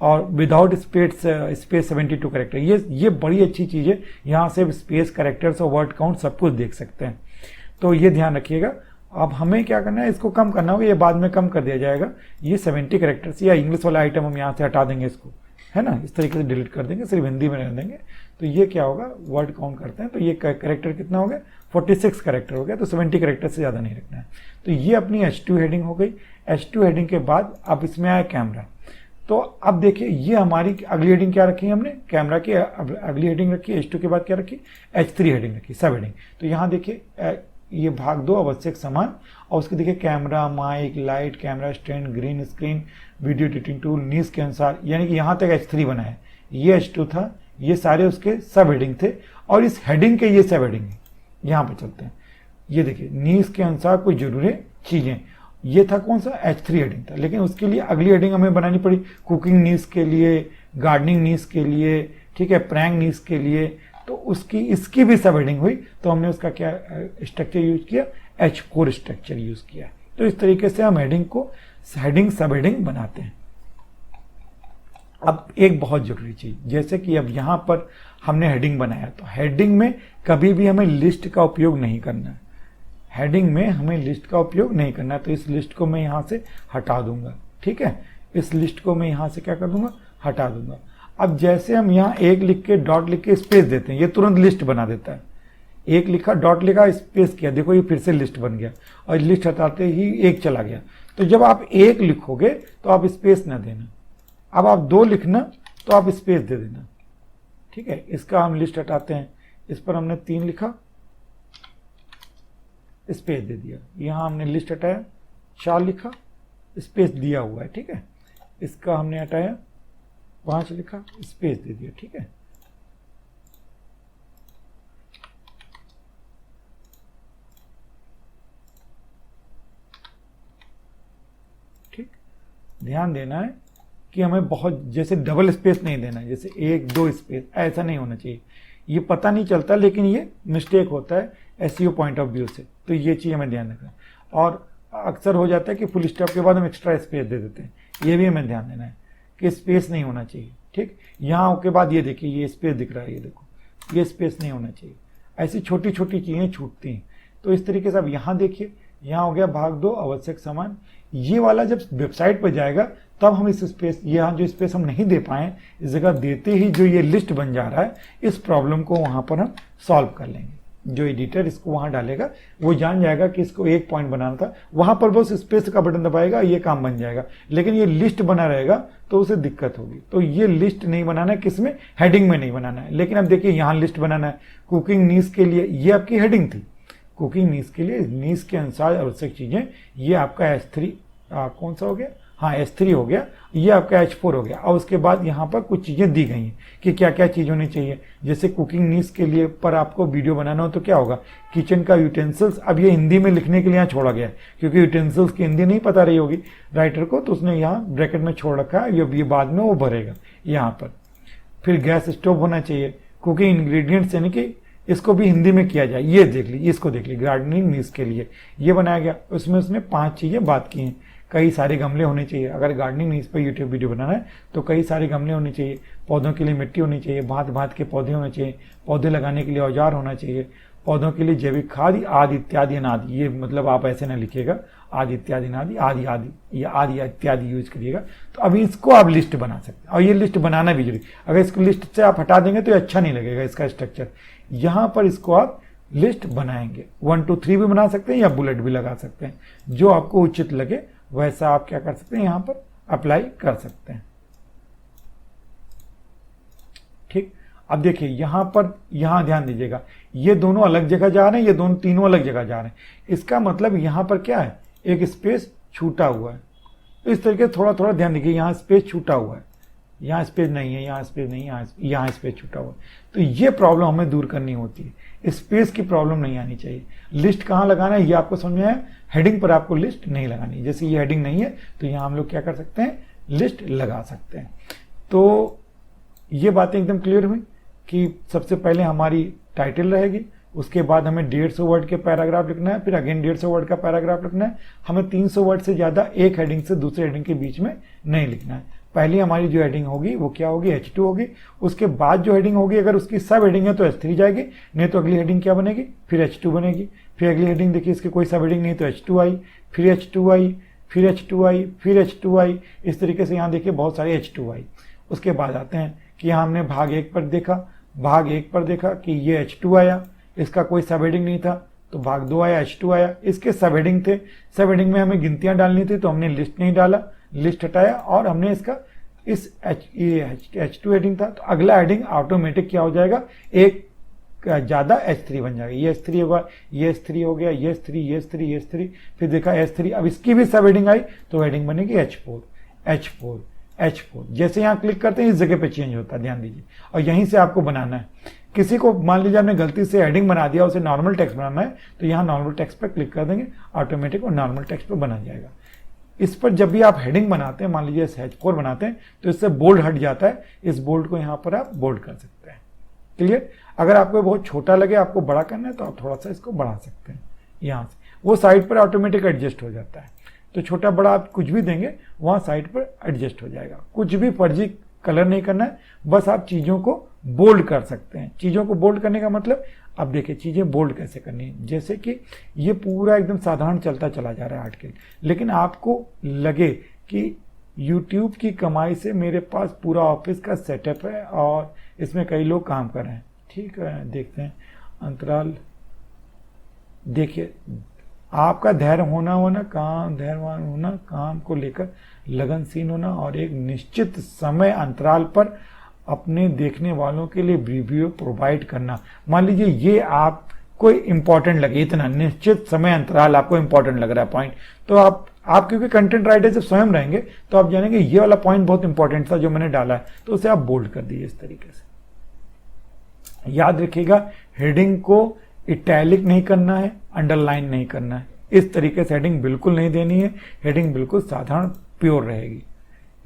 और विदाउट स्पेस 72 कैरेक्टर। ये बड़ी अच्छी चीज़ है, यहाँ से स्पेस, कैरेक्टर्स और वर्ड काउंट सब कुछ देख सकते हैं। तो ये ध्यान रखिएगा। अब हमें क्या करना है, इसको कम करना होगा, ये बाद में कम कर दिया जाएगा। ये 70 कैरेक्टर्स या इंग्लिश वाला आइटम हम यहाँ से हटा देंगे, इसको, है ना, इस तरीके से डिलीट कर देंगे, सिर्फ हिंदी में रहने देंगे। तो ये क्या होगा, वर्ड काउंट करते हैं, तो ये कैरेक्टर कितना हो गया, 46 कैरेक्टर हो गया। तो 70 कैरेक्टर से ज़्यादा नहीं रखना है। तो ये अपनी H2 हेडिंग हो गई। H2 हेडिंग के बाद अब इसमें आया कैमरा। तो अब देखिए ये हमारी अगली हेडिंग क्या रखी है हमने, कैमरा की अगली हेडिंग रखी है H2 के बाद क्या रखी, H3 हेडिंग रखी, सब हेडिंग। तो यहाँ देखिए ये भाग 2 आवश्यक सामान, और उसके देखिए camera, mic, light, camera stand, green screen, video editing tool, needs के अनुसार, यानी कि यहाँ तक H3 बना है, ये H2 था, ये सारे उसके सब हेडिंग थे, और इस हेडिंग के ये सब हेडिंग है। यहाँ पे चलते हैं, ये देखिए नीड्स के अनुसार कुछ जरूरी चीजें, ये था कौन सा, H3 हेडिंग था, लेकिन उसके लिए अगली हेडिंग हमें बनानी पड़ी कुकिंग नीड्स के लिए, गार्डनिंग नीड्स के लिए, ठीक है, प्रैंक नीड्स के लिए, तो उसकी इसकी भी सब हेडिंग हुई, तो हमने उसका क्या स्ट्रक्चर यूज किया, H4 स्ट्रक्चर यूज किया। तो इस तरीके से हम हेडिंग को हेडिंग सब हेडिंग बनाते हैं। अब एक बहुत जरूरी चीज, जैसे कि अब यहां पर हमने हेडिंग बनाया, तो हेडिंग में कभी भी हमें लिस्ट का उपयोग नहीं करना है, हेडिंग में हमें लिस्ट का उपयोग नहीं करना है। तो इस लिस्ट को मैं यहां से हटा दूंगा, ठीक है, इस लिस्ट को मैं यहां से क्या कर दूंगा, हटा दूंगा। अब जैसे हम यहाँ एक लिख के डॉट लिख के स्पेस देते हैं, ये तुरंत लिस्ट बना देता है। एक लिखा, डॉट लिखा, स्पेस किया, देखो ये फिर से लिस्ट बन गया, और लिस्ट हटाते ही एक चला गया। तो जब आप एक लिखोगे तो आप स्पेस ना देना, अब आप 2 लिखना तो आप स्पेस दे देना, ठीक है। इसका हम लिस्ट हटाते हैं, इस पर हमने 3 लिखा, स्पेस दे दिया, यहां हमने लिस्ट हटाया, 4 लिखा, स्पेस दिया हुआ है, ठीक है। इसका हमने हटाया, 5 लिखा, स्पेस दे दिया, ठीक है। ठीक, ध्यान देना है कि हमें बहुत जैसे डबल स्पेस नहीं देना है, जैसे 1 2 स्पेस, ऐसा नहीं होना चाहिए। ये पता नहीं चलता, लेकिन ये मिस्टेक होता है एसईओ पॉइंट ऑफ व्यू से, तो ये चीज हमें ध्यान रखना है। और अक्सर हो जाता है कि फुल स्टॉप के बाद हम एक्स्ट्रा स्पेस दे देते हैं, ये भी हमें ध्यान देना है कि स्पेस नहीं होना चाहिए, ठीक। यहाँ के बाद ये देखिए, ये स्पेस दिख रहा है, ये देखो, ये स्पेस नहीं होना चाहिए। ऐसी छोटी छोटी चीजें छूटती हैं। तो इस तरीके से अब यहाँ देखिए, यहाँ हो गया भाग 2 आवश्यक सामान। ये वाला जब वेबसाइट पर जाएगा तब हम इस स्पेस, यहाँ जो स्पेस हम नहीं दे पाए, इस जगह देते ही जो ये लिस्ट बन जा रहा है, इस प्रॉब्लम को वहां पर हम सॉल्व कर लेंगे। जो एडिटर इसको वहां डालेगा वो जान जाएगा कि इसको एक पॉइंट बनाना था, वहां पर बस स्पेस का बटन दबाएगा, ये काम बन जाएगा। लेकिन ये लिस्ट बना रहेगा तो उसे दिक्कत होगी। तो ये लिस्ट नहीं बनाना है, किसमें, हेडिंग में नहीं बनाना है। लेकिन अब देखिए यहाँ लिस्ट बनाना है कुकिंग नीड्स के लिए, ये आपकी हेडिंग थी, कुकिंग नीड्स के लिए, नीड्स के अनुसार आवश्यक चीजें, ये आपका H3 कौन सा हो गया, हाँ H3 हो गया, ये आपका H4 हो गया। और उसके बाद यहाँ पर कुछ चीजें दी गई हैं कि क्या क्या चीज होनी चाहिए। जैसे कुकिंग नीड्स के लिए पर आपको वीडियो बनाना हो तो क्या होगा, किचन का यूटेंसिल्स, अब ये हिंदी में लिखने के लिए यहाँ छोड़ा गया है क्योंकि यूटेंसिल्स की हिंदी नहीं पता रही होगी राइटर को, तो उसने यहाँ ब्रैकेट में छोड़ रखा है, ये बाद में वो भरेगा यहाँ पर। फिर गैस स्टोव होना चाहिए, कुकिंग इंग्रेडिएंट्स यानी कि इसको भी हिंदी में किया जाए, ये देख ली, इसको देख ली, गार्डनिंग नीड्स के लिए ये बनाया गया। उसमें उसने 5 चीजें बात की हैं। कई सारे गमले होने चाहिए, अगर गार्डनिंग नीड्स पर यूट्यूब वीडियो बनाना है तो कई सारे गमले होने चाहिए, पौधों के लिए मिट्टी होनी चाहिए, भांत भांत के पौधे होने चाहिए, पौधे लगाने के लिए औजार होना चाहिए, पौधों के लिए जैविक खाद आदि इत्यादि अनादि, ये मतलब आप ऐसे ना लिखिएगा आदि इत्यादि अनादि, आदि आदि या आदि इत्यादि यूज करिएगा। तो अभी इसको आप लिस्ट बना सकते हैं, और ये लिस्ट बनाना भी जरूरी। अगर इसको लिस्ट से आप हटा देंगे तो अच्छा नहीं लगेगा इसका स्ट्रक्चर। यहाँ पर इसको आप लिस्ट बनाएंगे, 1 2 3 भी बना सकते हैं या बुलेट भी लगा सकते हैं, जो आपको उचित लगे वैसा आप क्या कर सकते हैं, यहाँ पर अप्लाई कर सकते हैं। ठीक, अब देखिए यहाँ पर, यहाँ ध्यान दीजिएगा, ये दोनों अलग जगह जा रहे हैं, ये दोनों तीनों अलग जगह जा रहे हैं। इसका मतलब यहाँ पर क्या है, एक स्पेस छूटा हुआ है। तो इस तरीके थोड़ा थोड़ा ध्यान दीजिए, यहाँ स्पेस छूटा हुआ है, यहाँ स्पेस नहीं है, यहाँ स्पेस नहीं है, यहाँ स्पेस छूटा हुआ है। तो ये प्रॉब्लम हमें दूर करनी होती है, स्पेस की प्रॉब्लम नहीं आनी चाहिए। लिस्ट कहाँ लगाना है ये आपको समझ में आया, हेडिंग पर आपको लिस्ट नहीं लगानी। जैसे ये हेडिंग नहीं है तो यहाँ हम लोग क्या कर सकते हैं, लिस्ट लगा सकते हैं। तो ये बातें एकदम क्लियर हुई कि सबसे पहले हमारी टाइटल रहेगी, उसके बाद हमें 150 वर्ड के पैराग्राफ लिखना है, फिर अगेन 150 वर्ड का पैराग्राफ लिखना है। हमें 300 वर्ड से ज्यादा एक हेडिंग से दूसरे हेडिंग के बीच में नहीं लिखना है। पहली हमारी जो हेडिंग होगी वो क्या होगी, H2 होगी। उसके बाद जो हेडिंग होगी, अगर उसकी सब हेडिंग है तो H3 जाएगी, नहीं तो अगली हेडिंग क्या बनेगी, फिर H2 बनेगी। फिर अगली हेडिंग देखिए, इसकी कोई सब हेडिंग नहीं तो H2 आई, फिर H2 आई, फिर H2 आई, फिर H2 आई। इस तरीके से यहाँ देखिए बहुत सारे H2 आई। उसके बाद आते हैं कि यहाँ हमने भाग 1 पर देखा, भाग 1 पर देखा कि ये H2 आया, इसका कोई सब हेडिंग नहीं था, तो भाग 2 आया, H2 आया, इसके सब हेडिंग थे। सब हेडिंग में हमें गिनतियां डालनी थी तो हमने लिस्ट नहीं डाला, लिस्ट हटाया और हमने इसका इस H2 हेडिंग था, तो अगला हेडिंग ऑटोमेटिक क्या हो जाएगा, एक ज़्यादा H3 बन जाएगा। ये H3 होगा, ये H3 हो गया, ये H3, ये H3, ये H3, फिर देखा H3, अब इसकी भी सब हेडिंग आई तो हेडिंग बनेगी H4, H4, H4। जैसे यहाँ क्लिक करते हैं इस जगह पे चेंज होता है, ध्यान दीजिए। और यहीं से आपको बनाना है। किसी को मान लीजिए आपने गलती से हेडिंग बना दिया, उसे नॉर्मल टेक्स्ट बनाना है, तो यहाँ नॉर्मल टेक्स्ट पर क्लिक कर देंगे, ऑटोमेटिक और नॉर्मल टेक्स्ट पर बना जाएगा। इस पर जब भी आप हेडिंग बनाते हैं, मान लीजिए H4 बनाते हैं, तो इससे बोल्ड हट जाता है, इस बोल्ड को यहाँ पर आप बोल्ड कर सकते हैं। क्लियर? अगर आपको बहुत छोटा लगे, आपको बड़ा करना है, तो आप थोड़ा सा इसको बढ़ा सकते हैं यहाँ से, वो साइड पर ऑटोमेटिक एडजस्ट हो जाता है। तो छोटा बड़ा आप कुछ भी देंगे वहाँ साइड पर एडजस्ट हो जाएगा। कुछ भी फर्जी कलर नहीं करना है, बस आप चीज़ों को बोल्ड कर सकते हैं। चीज़ों को बोल्ड करने का मतलब, अब देखिए चीज़ें बोल्ड कैसे करनी है। जैसे कि ये पूरा एकदम साधारण चलता चला जा रहा है आर्टिकल, लेकिन आपको लगे कि YouTube की कमाई से मेरे पास पूरा ऑफिस का सेटअप है और इसमें कई लोग काम कर रहे हैं। ठीक है, देखते हैं अंतराल। देखिए, आपका धैर्य होना धैर्यवान होना, काम को लेकर लगनशील होना और एक निश्चित समय अंतराल पर अपने देखने वालों के लिए रिव्यू प्रोवाइड करना। मान लीजिए ये आपको इम्पोर्टेंट लगे, इतना निश्चित समय अंतराल आपको इम्पोर्टेंट लग रहा है पॉइंट, तो आप क्योंकि कंटेंट राइटर जब स्वयं रहेंगे तो आप जानेंगे ये वाला पॉइंट बहुत इंपॉर्टेंट था जो मैंने डाला है, तो उसे आप बोल्ड कर दीजिए इस तरीके से। याद रखिएगा, हेडिंग को इटैलिक नहीं करना है, अंडरलाइन नहीं करना है, इस तरीके से हेडिंग बिल्कुल नहीं देनी है। हेडिंग बिल्कुल साधारण प्योर रहेगी।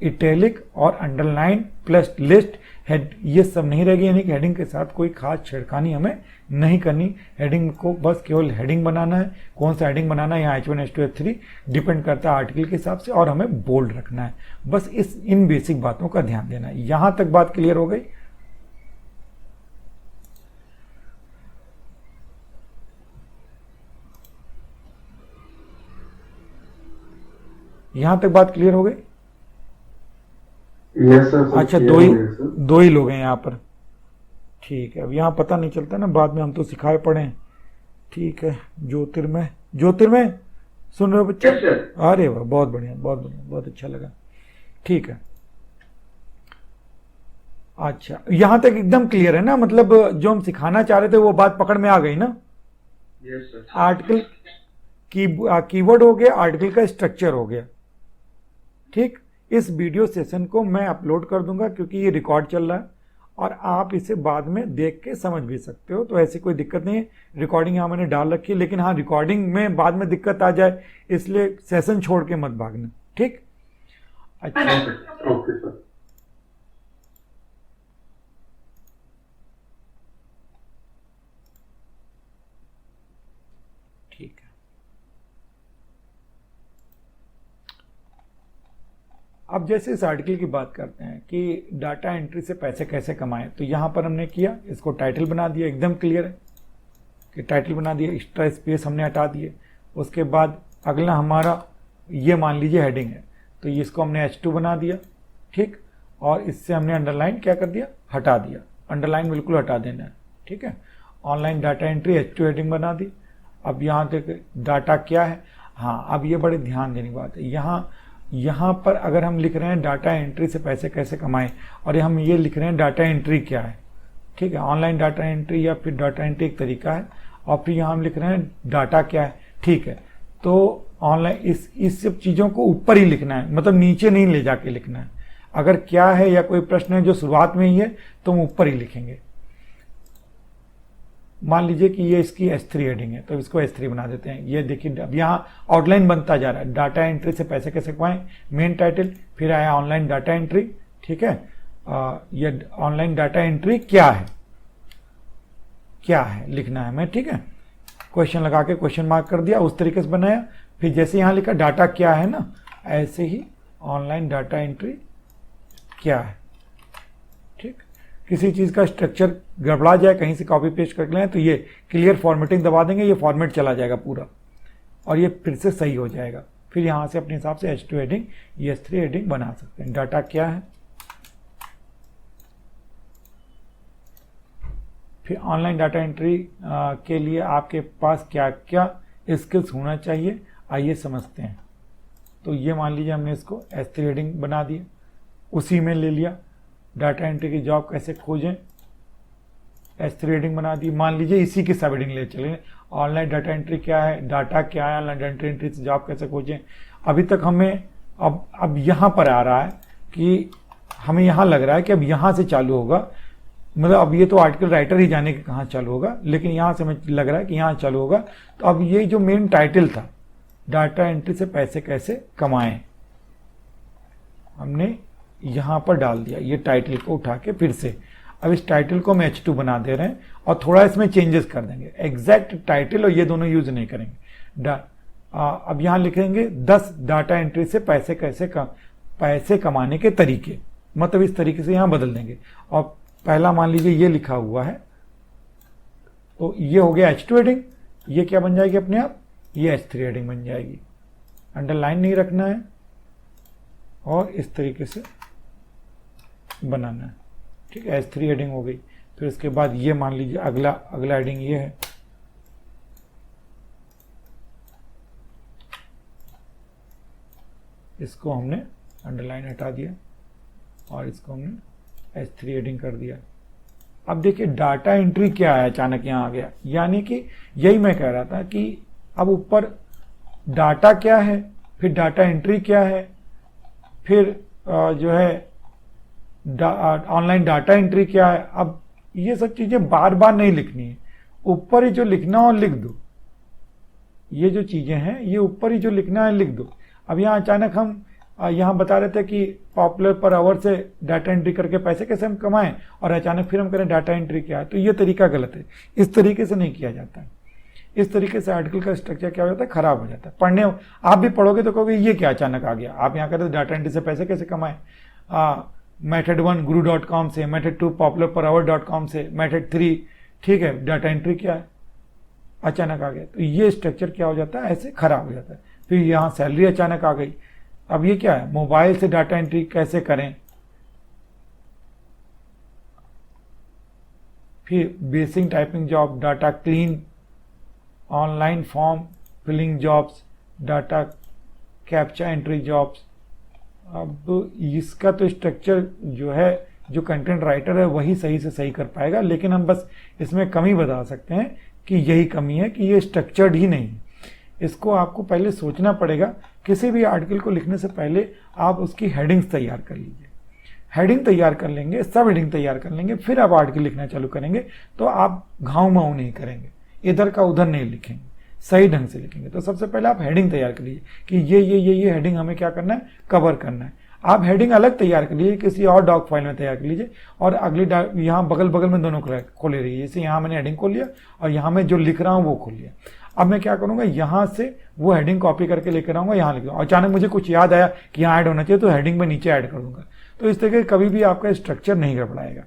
इटैलिक और अंडरलाइन प्लस लिस्ट हेड ये सब नहीं रहेगी, यानी कि हेडिंग के साथ कोई खास छेड़खानी हमें नहीं करनी। हेडिंग को बस केवल हेडिंग बनाना है। कौन सा हेडिंग बनाना है, यहाँ H1, H2, H3 डिपेंड करता है आर्टिकल के हिसाब से, और हमें बोल्ड रखना है। बस इन बेसिक बातों का ध्यान देना है। यहां तक बात क्लियर हो गई? यहां तक बात क्लियर हो गई? Yes sir. अच्छा, दो ही लोग हैं यहाँ पर। ठीक है, अब यहाँ पता नहीं चलता ना, बाद में हम तो सिखाए पड़े हैं। ठीक है, ज्योतिर्मय सुन रहे हो बच्चे? अरे वाह, बहुत बढ़िया, बहुत अच्छा लगा। ठीक है, अच्छा, यहाँ तक एकदम क्लियर है ना? मतलब जो हम सिखाना चाह रहे थे वो बात पकड़ में आ गई ना? Yes sir. आर्टिकल कीवर्ड हो गया, आर्टिकल का स्ट्रक्चर हो गया। ठीक, इस वीडियो सेशन को मैं अपलोड कर दूंगा क्योंकि ये रिकॉर्ड चल रहा है और आप इसे बाद में देख के समझ भी सकते हो, तो ऐसी कोई दिक्कत नहीं है। रिकॉर्डिंग यहाँ मैंने डाल रखी है, लेकिन हाँ, रिकॉर्डिंग में बाद में दिक्कत आ जाए इसलिए सेशन छोड़ के मत भागना। ठीक, अच्छा, ओके सर। ठीक है, अब जैसे इस आर्टिकल की बात करते हैं कि डाटा एंट्री से पैसे कैसे कमाएं, तो यहाँ पर हमने किया, इसको टाइटल बना दिया, एकदम क्लियर है कि टाइटल बना दिया, एक्स्ट्रा स्पेस हमने हटा दिए। उसके बाद अगला हमारा ये मान लीजिए हेडिंग है, तो इसको हमने H2 बना दिया। ठीक, और इससे हमने अंडरलाइन क्या कर दिया, हटा दिया। अंडरलाइन बिल्कुल हटा देना है। ठीक है, online data entry H2 heading बना दी। अब यहाँ तक डाटा क्या है, हाँ, अब ये बड़े ध्यान देने की बात है। यहाँ पर अगर हम लिख रहे हैं डाटा एंट्री से पैसे कैसे कमाएं, और हम ये लिख रहे हैं डाटा एंट्री क्या है। ठीक है, ऑनलाइन डाटा एंट्री या फिर डाटा एंट्री एक तरीका है, और फिर यहाँ हम लिख रहे हैं डाटा क्या है। ठीक है, तो ऑनलाइन इस सब चीज़ों को ऊपर ही लिखना है, मतलब नीचे नहीं ले जाके लिखना है। अगर क्या है या कोई प्रश्न है जो शुरुआत में ही है तो हम ऊपर ही लिखेंगे। मान लीजिए कि ये इसकी S3 हेडिंग है, तो इसको S3 बना देते हैं। ये देखिए, अब यहाँ आउटलाइन बनता जा रहा है, डाटा एंट्री से पैसे कैसे कमाएं, मेन टाइटल, फिर आया ऑनलाइन डाटा एंट्री। ठीक है, ये ऑनलाइन डाटा एंट्री क्या है लिखना है हमें। ठीक है, क्वेश्चन लगा के क्वेश्चन मार्क कर दिया, उस तरीके से बनाया। फिर जैसे यहाँ लिखा डाटा क्या है ना, ऐसे ही ऑनलाइन डाटा एंट्री क्या है। ठीक, किसी चीज़ का स्ट्रक्चर गड़बड़ा जाए, कहीं से कॉपी पेस्ट कर लें, तो ये क्लियर फॉर्मेटिंग दबा देंगे, ये फॉर्मेट चला जाएगा पूरा और ये फिर से सही हो जाएगा। फिर यहाँ से अपने हिसाब से H2 हेडिंग, S3 हेडिंग बना सकते हैं। डाटा क्या है, फिर ऑनलाइन डाटा एंट्री के लिए आपके पास क्या क्या स्किल्स होना चाहिए, आइए समझते हैं। तो ये मान लीजिए हमने इसको S3 हेडिंग बना दिया। उसी में ले लिया। डाटा एंट्री की जॉब कैसे खोजें, H3 हेडिंग बना दी। मान लीजिए इसी की सब हेडिंग ले चलें, ऑनलाइन डाटा एंट्री क्या है, डाटा क्या है, ऑनलाइन डाटा एंट्री से जॉब कैसे खोजें। अभी तक हमें अब यहाँ पर आ रहा है कि हमें यहाँ लग रहा है कि अब यहाँ से चालू होगा, मतलब अब ये तो आर्टिकल राइटर ही जाने के कहाँ चालू होगा, लेकिन यहाँ से हमें लग रहा है कि यहाँ चालू होगा। तो अब ये जो मेन टाइटल था, डाटा एंट्री से पैसे कैसे कमाएं, हमने यहाँ पर डाल दिया। ये टाइटल को उठा के फिर से अब इस टाइटल को हम H2 बना दे रहे हैं और थोड़ा इसमें चेंजेस कर देंगे। एग्जैक्ट टाइटल और ये दोनों यूज नहीं करेंगे। अब यहाँ लिखेंगे 10 डाटा एंट्री से पैसे कमाने के तरीके, मतलब इस तरीके से यहाँ बदल देंगे। और पहला मान लीजिए ये लिखा हुआ है, तो ये हो गया H2 हेडिंग। ये क्या बन जाएगी अपने आप, ये H3 हेडिंग बन जाएगी। अंडरलाइन नहीं रखना है और इस तरीके से बनाना है, ठीक है। H3 हेडिंग हो गई। फिर उसके बाद ये मान लीजिए अगला हेडिंग ये है, इसको हमने अंडरलाइन हटा दिया और इसको हमने H3 हेडिंग कर दिया। अब देखिए डाटा एंट्री क्या है, अचानक यहाँ आ गया। यानी कि यही मैं कह रहा था कि अब ऊपर डाटा क्या है, फिर डाटा एंट्री क्या है, फिर जो है ऑनलाइन डाटा एंट्री क्या है। अब ये सब चीजें बार बार नहीं लिखनी है, ऊपर ही जो लिखना हो लिख दो। ये जो चीजें हैं ये ऊपर ही जो लिखना है लिख दो। अब यहाँ अचानक हम यहाँ बता रहे थे कि पॉपुलर पर आवर से डाटा एंट्री करके पैसे कैसे हम कमाएं, और अचानक फिर हम करें डाटा एंट्री क्या है, तो ये तरीका गलत है। इस तरीके से नहीं किया जाता है। इस तरीके से आर्टिकल का स्ट्रक्चर क्या हो जाता है, खराब हो जाता है। पढ़ने आप भी पढ़ोगे तो कहोगे ये क्या अचानक आ गया। आप यहाँ कहते डाटा एंट्री से पैसे कैसे कमाएं, मेथड 1 guru.com से, मेथड 2 popularperahour.com से, मेथड 3 ठीक है डाटा एंट्री क्या है, अचानक आ गया। तो ये स्ट्रक्चर क्या हो जाता है, ऐसे खराब हो जाता है। फिर यहाँ सैलरी अचानक आ गई। अब ये क्या है, मोबाइल से डाटा एंट्री कैसे करें, फिर basic typing job, data clean, online form filling jobs, data captcha entry jobs. अब इसका तो स्ट्रक्चर जो है, जो कंटेंट राइटर है वही सही से सही कर पाएगा, लेकिन हम बस इसमें कमी बता सकते हैं कि यही कमी है कि ये स्ट्रक्चर्ड ही नहीं है। इसको आपको पहले सोचना पड़ेगा। किसी भी आर्टिकल को लिखने से पहले आप उसकी हेडिंग्स तैयार कर लीजिए। हेडिंग तैयार कर लेंगे, सब हेडिंग तैयार कर लेंगे, फिर आप आर्टिकल लिखना चालू करेंगे तो आप घाव माऊ नहीं करेंगे, इधर का उधर नहीं लिखेंगे, सही ढंग से लिखेंगे। तो सबसे पहले आप हेडिंग तैयार कर लीजिए कि ये हेडिंग हमें क्या करना है, कवर करना है। आप हेडिंग अलग तैयार कर लीजिए, किसी और डॉक फाइल में तैयार कर लीजिए, और अगली यहाँ बगल बगल में दोनों खोले रहिए। जैसे यहाँ मैंने हेडिंग खोल लिया और यहाँ मैं जो लिख रहा हूँ वो खोल लिया। अब मैं क्या करूँगा, यहाँ से वो हेडिंग कॉपी करके लेकर आऊँगा, यहाँ लिख दूँगा। अचानक मुझे कुछ याद आया कि यहाँ ऐड होना चाहिए तो हेडिंग में नीचे ऐड कर दूंगा। तो इस तरीके कभी भी आपका स्ट्रक्चर नहीं गड़बड़ाएगा।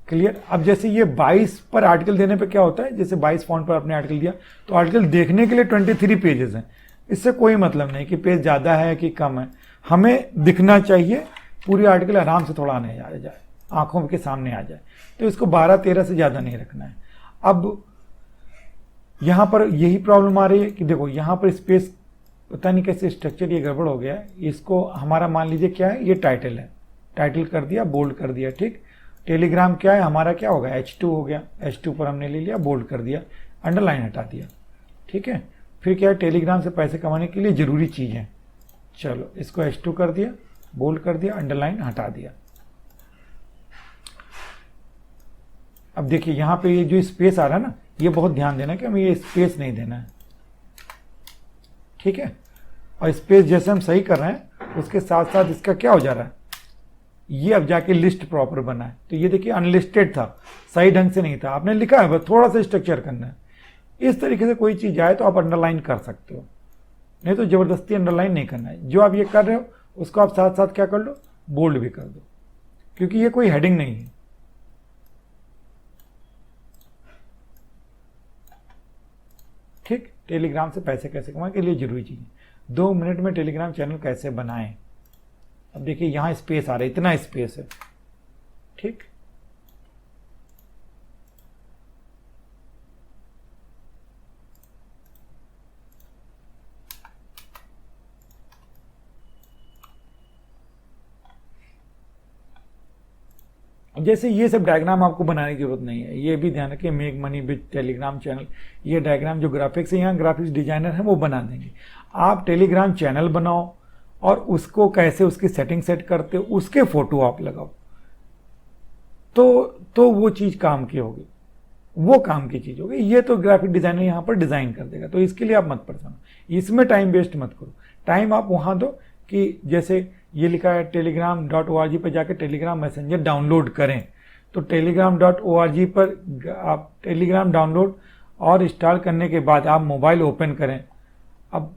क्लियर। अब जैसे ये 22 पर आर्टिकल देने पे क्या होता है, जैसे 22 फॉन्ट पर आपने आर्टिकल दिया तो आर्टिकल देखने के लिए 23 पेजेस हैं। इससे कोई मतलब नहीं कि पेज ज़्यादा है कि कम है, हमें दिखना चाहिए पूरी आर्टिकल आराम से थोड़ा आने आ जाए, आंखों के सामने आ जाए। तो इसको 12-13 से ज़्यादा नहीं रखना है। अब यहाँ पर यही प्रॉब्लम आ रही है कि देखो यहाँ पर स्पेस पता नहीं कैसे स्ट्रक्चर ये गड़बड़ हो गया है। इसको हमारा मान लीजिए क्या है, ये टाइटल है, टाइटल कर दिया, बोल्ड कर दिया, ठीक। टेलीग्राम क्या है हमारा, क्या होगा, H2 हो गया। H2 पर हमने ले लिया, बोल्ड कर दिया, अंडरलाइन हटा दिया, ठीक है। फिर क्या है, टेलीग्राम से पैसे कमाने के लिए जरूरी चीज़ें, चलो इसको H2 कर दिया, बोल्ड कर दिया, अंडरलाइन हटा दिया। अब देखिए यहाँ पे ये जो स्पेस आ रहा है ना, ये बहुत ध्यान देना कि हमें ये स्पेस नहीं देना है, ठीक है। और स्पेस जैसे हम सही कर रहे हैं उसके साथ साथ इसका क्या हो जा रहा है, ये अब जाके लिस्ट प्रॉपर बना है। तो ये देखिए अनलिस्टेड था, सही ढंग से नहीं था, आपने लिखा है बस थोड़ा सा स्ट्रक्चर करना है। इस तरीके से कोई चीज़ आए तो आप अंडरलाइन कर सकते हो, नहीं तो ज़बरदस्ती अंडरलाइन नहीं करना है। जो आप ये कर रहे हो उसको आप साथ साथ क्या कर लो, बोल्ड भी कर दो, क्योंकि ये कोई हेडिंग नहीं है। ठीक। टेलीग्राम से पैसे कैसे कमाएं के लिए जरूरी चीज़, 2 मिनट में टेलीग्राम चैनल कैसे बनाएं। अब देखिए यहाँ स्पेस आ रहा है, इतना स्पेस है, ठीक। जैसे ये सब डायग्राम आपको बनाने की जरूरत नहीं है, ये भी ध्यान रखिए, make money with Telegram channel, ये डायग्राम जो ग्राफिक्स है, यहाँ ग्राफिक्स डिजाइनर है वो बना देंगे। आप टेलीग्राम चैनल बनाओ और उसको कैसे उसकी सेटिंग सेट करते हो उसके फोटो आप लगाओ, तो वो चीज काम की होगी, वो काम की चीज होगी। ये तो ग्राफिक डिजाइनर यहाँ पर डिजाइन कर देगा, तो इसके लिए आप मत परेशान, इसमें टाइम वेस्ट मत करो। टाइम आप वहां दो कि जैसे ये लिखा है telegram.org पर जाकर टेलीग्राम मैसेंजर डाउनलोड करें, तो telegram.org पर आप टेलीग्राम डाउनलोड और इंस्टॉल करने के बाद आप मोबाइल ओपन करें। अब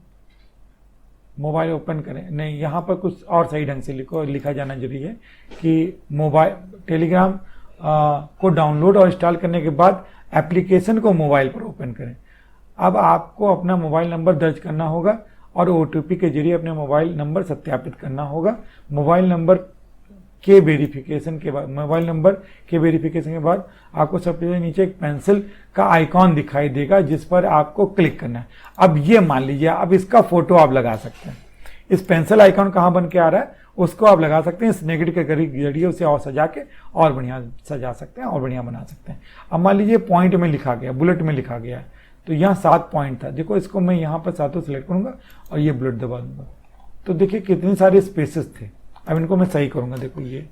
मोबाइल ओपन करें नहीं, यहाँ पर कुछ और सही ढंग से लिखा जाना जरूरी है कि मोबाइल टेलीग्राम को डाउनलोड और इंस्टॉल करने के बाद एप्लीकेशन को मोबाइल पर ओपन करें। अब आपको अपना मोबाइल नंबर दर्ज करना होगा और OTP के जरिए अपने मोबाइल नंबर सत्यापित करना होगा। मोबाइल नंबर के वेरिफिकेशन के बाद आपको सबसे नीचे एक पेंसिल का आइकॉन दिखाई देगा जिस पर आपको क्लिक करना है। अब ये मान लीजिए, अब इसका फोटो आप लगा सकते हैं। इस पेंसिल आइकॉन कहाँ बन के आ रहा है उसको आप लगा सकते हैं, इस नेगेटिव के जरिए उसे और सजा के और बढ़िया सजा सकते हैं और बढ़िया बना सकते हैं। अब मान लीजिए पॉइंट में लिखा गया, बुलेट में लिखा गया है, तो यहाँ 7 पॉइंट था, देखो इसको मैं यहाँ पर 7 सिलेक्ट करूंगा और ये बुलेट दबा दूंगा, तो देखिए कितने सारे स्पेसेस थे। अब इनको मैं सही करूंगा, देखो ये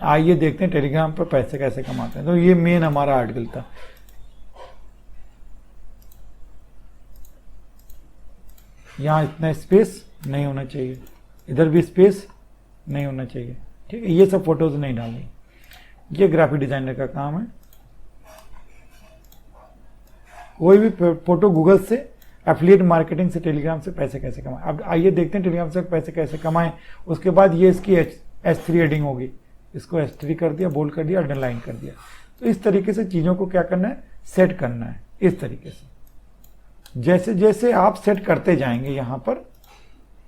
आइए देखते हैं टेलीग्राम पर पैसे कैसे कमाते हैं। तो ये मेन हमारा आर्टिकल था। यहाँ इतना स्पेस नहीं होना चाहिए, इधर भी स्पेस नहीं होना चाहिए, ठीक है। ये सब फोटोज नहीं डालनी, ये ग्राफिक डिजाइनर का काम है। कोई भी फोटो गूगल से, एफिलिएट मार्केटिंग से, टेलीग्राम से पैसे कैसे कमाएं। अब आइए देखते हैं टेलीग्राम से पैसे कैसे कमाएं। उसके बाद ये इसकी H3 हेडिंग होगी, इसको H3 कर दिया, बोल्ड कर दिया, अंडरलाइन कर दिया। तो इस तरीके से चीज़ों को क्या करना है, सेट करना है। इस तरीके से जैसे जैसे आप सेट करते जाएंगे यहाँ पर,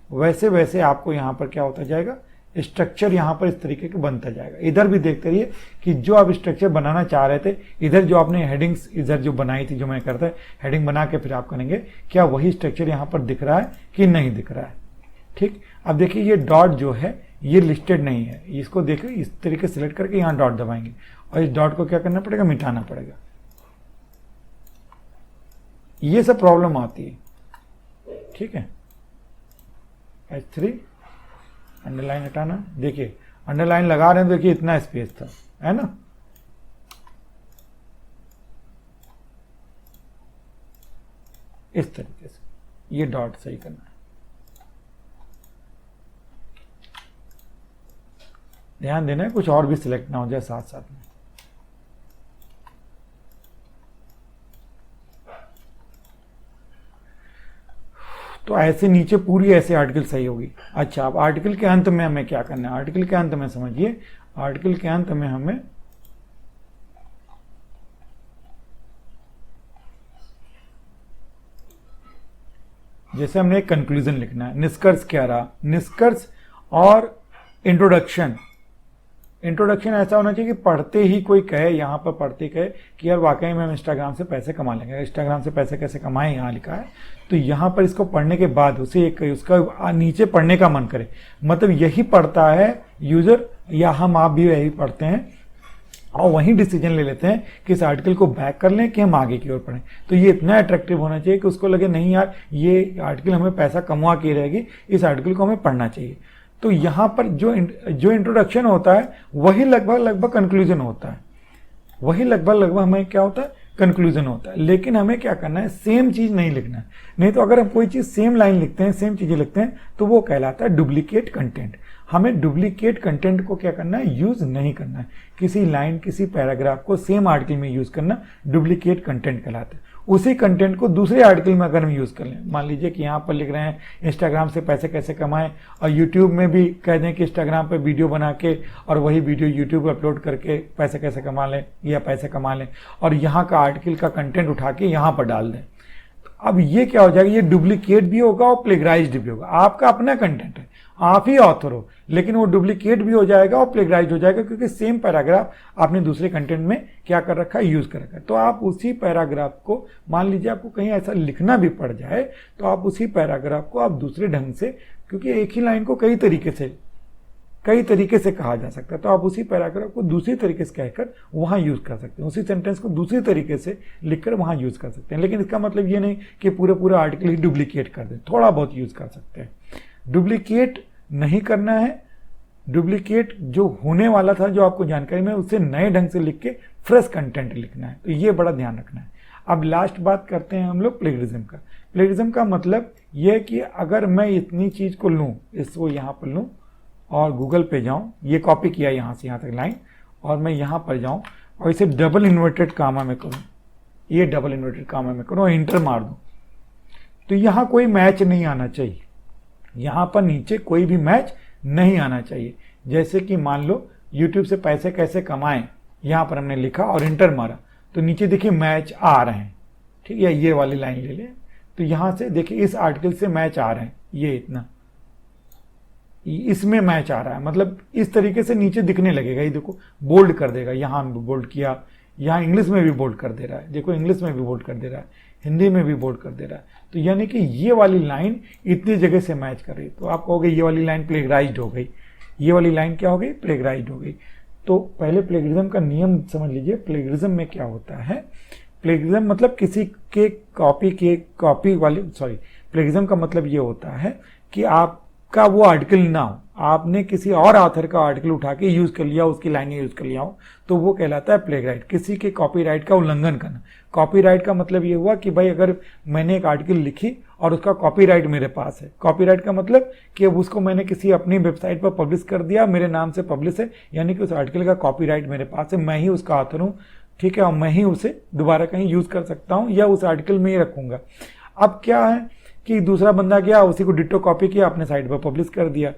वैसे वैसे आपको यहाँ पर क्या होता जाएगा, स्ट्रक्चर यहाँ पर इस तरीके का बनता जाएगा। इधर भी देखते रहिए कि जो आप स्ट्रक्चर बनाना चाह रहे थे, इधर जो आपने हेडिंग्स इधर जो बनाई थी, जो मैं करता है हेडिंग बना के फिर आप करेंगे, क्या वही स्ट्रक्चर यहाँ पर दिख रहा है कि नहीं दिख रहा है, ठीक। अब देखिए ये डॉट जो है ये लिस्टेड नहीं है, इसको देखिए इस तरीके सिलेक्ट करके यहाँ डॉट दबाएंगे और इस डॉट को क्या करना पड़ेगा, मिटाना पड़ेगा। ये सब प्रॉब्लम आती है, ठीक है। H3 अंडरलाइन हटाना, देखिए अंडरलाइन लगा रहे हैं, देखिए इतना स्पेस था, है ना। इस तरीके से ये डॉट सही करना है। ध्यान देना है कुछ और भी सिलेक्ट ना हो जाए साथ साथ में। तो ऐसे नीचे पूरी ऐसे आर्टिकल सही होगी। अच्छा, अब आर्टिकल के अंत में हमें क्या करना है, आर्टिकल के अंत में समझिए, आर्टिकल के अंत में हमें जैसे हमने एक कंक्लूजन लिखना है, निष्कर्ष क्या रहा, निष्कर्ष और इंट्रोडक्शन। इंट्रोडक्शन ऐसा होना चाहिए कि पढ़ते ही कोई कहे, यहाँ पर पढ़ते कहे कि यार वाकई में हम इंस्टाग्राम से पैसे कमा लेंगे। इंस्टाग्राम से पैसे कैसे कमाएं यहाँ लिखा है, तो यहाँ पर इसको पढ़ने के बाद उसे एक उसका नीचे पढ़ने का मन करे, मतलब यही पढ़ता है यूजर या हम आप भी यही पढ़ते हैं और वही डिसीजन ले लेते हैं कि इस आर्टिकल को बैक कर लें कि हम आगे की ओर पढ़ें। तो ये इतना अट्रैक्टिव होना चाहिए कि उसको लगे नहीं यार ये आर्टिकल हमें पैसा कमा के रहेगी, इस आर्टिकल को हमें पढ़ना चाहिए। तो यहाँ पर जो इंट्रोडक्शन होता है वही लगभग कंक्लूजन होता है, वही लगभग हमें क्या होता है, कंक्लूजन होता है। लेकिन हमें क्या करना है, सेम चीज नहीं लिखना है। नहीं तो अगर हम कोई चीज सेम लाइन लिखते हैं, सेम चीजें लिखते हैं, तो वो कहलाता है डुप्लीकेट कंटेंट। हमें डुप्लीकेट कंटेंट को क्या करना है, यूज नहीं करना है। किसी लाइन, किसी पैराग्राफ को सेम आर्टिकल में यूज करना डुप्लीकेट कंटेंट कहलाता है। उसी कंटेंट को दूसरे आर्टिकल में अगर हम यूज कर लें, मान लीजिए कि यहाँ पर लिख रहे हैं इंस्टाग्राम से पैसे कैसे कमाएं, और यूट्यूब में भी कह दें कि इंस्टाग्राम पे वीडियो बना के और वही वीडियो यूट्यूब पर अपलोड करके पैसे कैसे कमा लें या पैसे कमा लें, और यहाँ का आर्टिकल का कंटेंट उठा के यहाँ पर डाल दें। अब ये क्या हो जाएगा, ये डुप्लीकेट भी होगा और प्लेगराइज्ड भी होगा। आपका अपना कंटेंट है, आप ही ऑथर हो, लेकिन वो डुप्लीकेट भी हो जाएगा और प्लेगराइज्ड हो जाएगा, क्योंकि सेम पैराग्राफ आपने दूसरे कंटेंट में क्या कर रखा है, यूज कर रखा है। तो आप उसी पैराग्राफ को, मान लीजिए आपको कहीं ऐसा लिखना भी पड़ जाए, तो आप उसी पैराग्राफ को आप दूसरे ढंग से, क्योंकि एक ही लाइन को कई तरीके से कहा जा सकता है, तो आप उसी पैराग्राफ को दूसरी तरीके से कहकर वहां यूज कर सकते हैं, उसी सेंटेंस को दूसरी तरीके से लिखकर वहां यूज कर सकते हैं। लेकिन इसका मतलब ये नहीं कि पूरा आर्टिकल ही डुप्लीकेट कर दें, थोड़ा बहुत यूज कर सकते हैं। डुप्लीकेट नहीं करना है। डुप्लीकेट जो होने वाला था, जो आपको जानकारी में, उससे नए ढंग से लिख के फ्रेश कंटेंट लिखना है, तो ये बड़ा ध्यान रखना है। अब लास्ट बात करते हैं हम लोग प्लेगरिज्म का। प्लेगरिज्म का मतलब यह है कि अगर मैं इतनी चीज को लूं, इसको यहां पर लूं और गूगल पे जाऊं, ये कॉपी किया यहां से यहां तक लाइन, और मैं यहां पर जाऊं और इसे डबल इन्वर्टेड कामा में करूं, ये डबल इन्वर्टेड कामा में करूं और इंटर मार दूं, तो यहां कोई मैच नहीं आना चाहिए, यहां पर नीचे कोई भी मैच नहीं आना चाहिए। जैसे कि मान लो YouTube से पैसे कैसे कमाएं, यहां पर हमने लिखा और इंटर मारा, तो नीचे देखिए मैच आ रहे हैं, ठीक है, ये वाली लाइन ले लें, तो यहां से देखिए इस आर्टिकल से मैच आ रहे हैं, ये इतना, इसमें मैच आ रहा है, मतलब इस तरीके से नीचे दिखने लगेगा। ये देखो बोल्ड कर देगा, यहां बोल्ड किया, यहाँ इंग्लिश में भी बोल्ड कर दे रहा है, देखो इंग्लिश में भी बोल्ड कर दे रहा है, हिंदी में भी बोल्ड कर दे रहा है। तो यानी कि ये वाली लाइन इतनी जगह से मैच कर रही है, तो आप कहोगे ये वाली लाइन प्लेगराइज्ड हो गई, ये वाली लाइन क्या हो गई, प्लेगराइज्ड हो गई। तो पहले प्लेगरिज्म का नियम समझ लीजिए। प्लेगरिज्म में क्या होता है, प्लेगरिज्म मतलब किसी के कॉपी वाली, प्लेगरिज्म का मतलब ये होता है कि आपका वो आर्टिकल ना हो, आपने किसी और ऑथर का आर्टिकल उठा के यूज कर लिया, उसकी लाइनें यूज कर लिया हो, तो वो कहलाता है प्लेगराइट, किसी के कॉपीराइट का उल्लंघन करना। कॉपीराइट का मतलब ये हुआ कि भाई अगर मैंने एक आर्टिकल लिखी और उसका कॉपीराइट मेरे पास है, कॉपीराइट का मतलब कि अब उसको मैंने किसी अपनी वेबसाइट पर पब्लिश कर दिया, मेरे नाम से पब्लिश है, यानी कि उस आर्टिकल का कॉपीराइट मेरे पास है, मैं ही उसका ऑथर हूँ, ठीक है, और मैं ही उसे दोबारा कहीं यूज कर सकता हूँ या उस आर्टिकल में ही रखूंगा। अब क्या है कि दूसरा बंदा गया, उसी को डिट्टो कॉपी किया, अपने साइट पर पब्लिश कर दिया,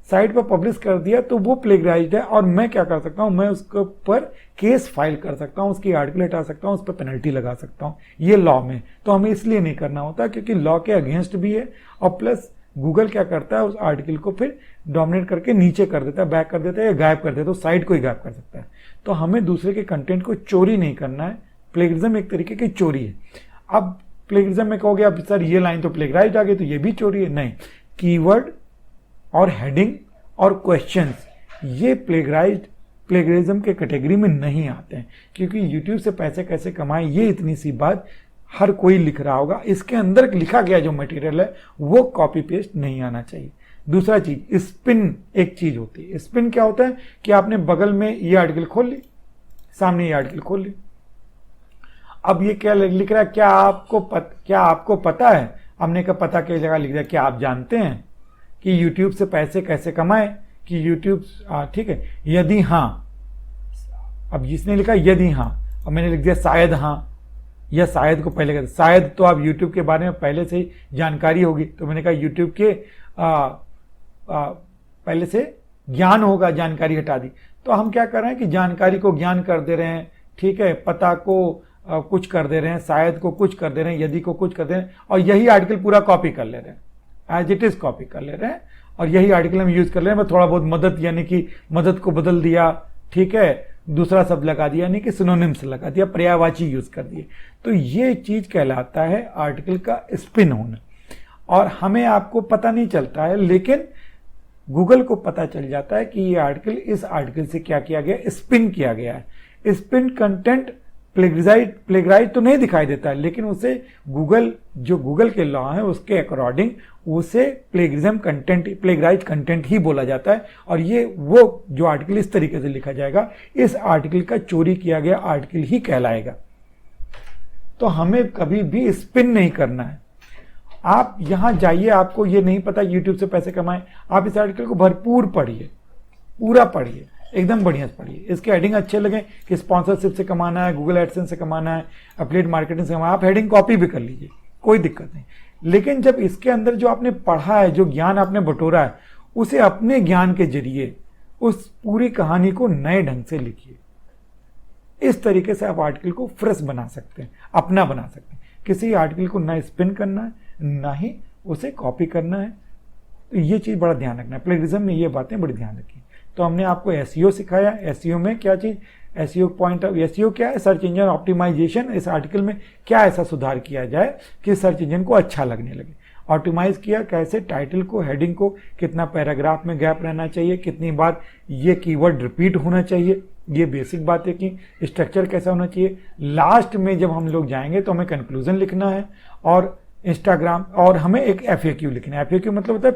साइट पर पब्लिश कर दिया, तो वो प्लेगराइज्ड है। और मैं क्या कर सकता हूं, मैं उसके ऊपर केस फाइल कर सकता हूं, उसकी आर्टिकल हटा सकता हूं, उस पर पेनल्टी लगा सकता हूं, ये लॉ में। तो हमें इसलिए नहीं करना होता क्योंकि लॉ के अगेंस्ट भी है, और प्लस गूगल क्या करता है, उस आर्टिकल को फिर डोमिनेट करके नीचे कर देता है, बैक कर देता है या गायब कर देता है, तो साइट को ही गायब कर सकता है। तो हमें दूसरे के कंटेंट को चोरी नहीं करना है। प्लेगरिज्म एक तरीके की चोरी है। अब प्लेगरिज्म में कहोगे अब सर ये लाइन तो प्लेगराइज्ड आ गई, तो ये भी चोरी है। नहीं, कीवर्ड और हेडिंग और क्वेश्चंस ये प्लेगरिज्म के कैटेगरी में नहीं आते हैं, क्योंकि यूट्यूब से पैसे कैसे कमाएं, ये इतनी सी बात हर कोई लिख रहा होगा, इसके अंदर लिखा गया जो मटेरियल है वो कॉपी पेस्ट नहीं आना चाहिए। दूसरा चीज, स्पिन एक चीज होती है। स्पिन क्या होता है कि आपने बगल में ये आर्टिकल खोल ली, सामने ये आर्टिकल खोल ली, अब ये क्या लिख रहा है, क्या आपको पता है, हमने कहा पता की जगह लिख दिया, क्या आप जानते हैं कि YouTube से पैसे कैसे कमाएं, कि YouTube, ठीक है, यदि हाँ, अब जिसने लिखा यदि हाँ, और मैंने लिख दिया शायद हाँ, या शायद को पहले कहते, शायद तो आप YouTube के बारे में पहले से ही जानकारी होगी, तो मैंने कहा YouTube के पहले से ज्ञान होगा, जानकारी हटा दी। तो हम क्या कर रहे हैं कि जानकारी को ज्ञान कर दे रहे हैं, ठीक है, पता को कुछ कर दे रहे हैं, शायद को कुछ कर दे रहे हैं, यदि को कुछ कर दे रहे हैं, और यही आर्टिकल पूरा कॉपी कर ले रहे हैं, एज इट इज कॉपी कर ले रहे हैं, और यही आर्टिकल हम यूज कर ले रहे हैं। थोड़ा बहुत मदद, यानी कि मदद को बदल दिया, ठीक है, दूसरा शब्द लगा दिया, यानी कि सिनोनिम्स लगा दिया, पर्यायवाची यूज कर दिए। तो ये चीज कहलाता है आर्टिकल का स्पिन होना, और हमें आपको पता नहीं चलता है, लेकिन गूगल को पता चल जाता है कि ये आर्टिकल इस आर्टिकल से क्या किया गया, स्पिन किया गया है। स्पिन कंटेंट प्लेगराइज तो नहीं दिखाई देता है, लेकिन उसे गूगल के लॉ है उसके अकॉर्डिंग उसे प्लेगराइज कंटेंट ही बोला जाता है। और ये वो जो आर्टिकल इस तरीके से लिखा जाएगा, इस आर्टिकल का चोरी किया गया आर्टिकल ही कहलाएगा। तो हमें कभी भी स्पिन नहीं करना है। आप यहाँ जाइए, आपको ये नहीं पता यूट्यूब से पैसे कमाएं, आप इस आर्टिकल को भरपूर पढ़िए, पूरा पढ़िए, एकदम बढ़िया से पढ़िए। इसके हेडिंग अच्छे लगे कि स्पॉन्सरशिप से कमाना है, गूगल एडसेंस से कमाना है, एफिलिएट मार्केटिंग से कमाना है, आप हेडिंग कॉपी भी कर लीजिए, कोई दिक्कत नहीं। लेकिन जब इसके अंदर जो आपने पढ़ा है, जो ज्ञान आपने बटोरा है, उसे अपने ज्ञान के जरिए उस पूरी कहानी को नए ढंग से लिखिए। इस तरीके से आप आर्टिकल को फ्रेश बना सकते हैं, अपना बना सकते हैं। किसी आर्टिकल को ना स्पिन करना है, ना ही उसे कॉपी करना है। तो ये चीज़ बड़ा ध्यान रखना है, प्लेगरिज्म में ये बातें बड़ी ध्यान रखी। तो हमने आपको एसईओ सिखाया। एसईओ में क्या चीज़, एसईओ पॉइंट ऑफ एसईओ क्या है, सर्च इंजन ऑप्टिमाइजेशन। इस आर्टिकल में क्या ऐसा सुधार किया जाए कि सर्च इंजन को अच्छा लगने लगे। ऑप्टिमाइज किया कैसे, टाइटल को, हेडिंग को, कितना पैराग्राफ में गैप रहना चाहिए, कितनी बार ये कीवर्ड रिपीट होना चाहिए, ये बेसिक बातें की। स्ट्रक्चर कैसा होना चाहिए। लास्ट में जब हम लोग जाएंगे तो हमें कंक्लूजन लिखना है और इंस्टाग्राम, और हमें एक FAQ लिखना है। FAQ मतलब होता है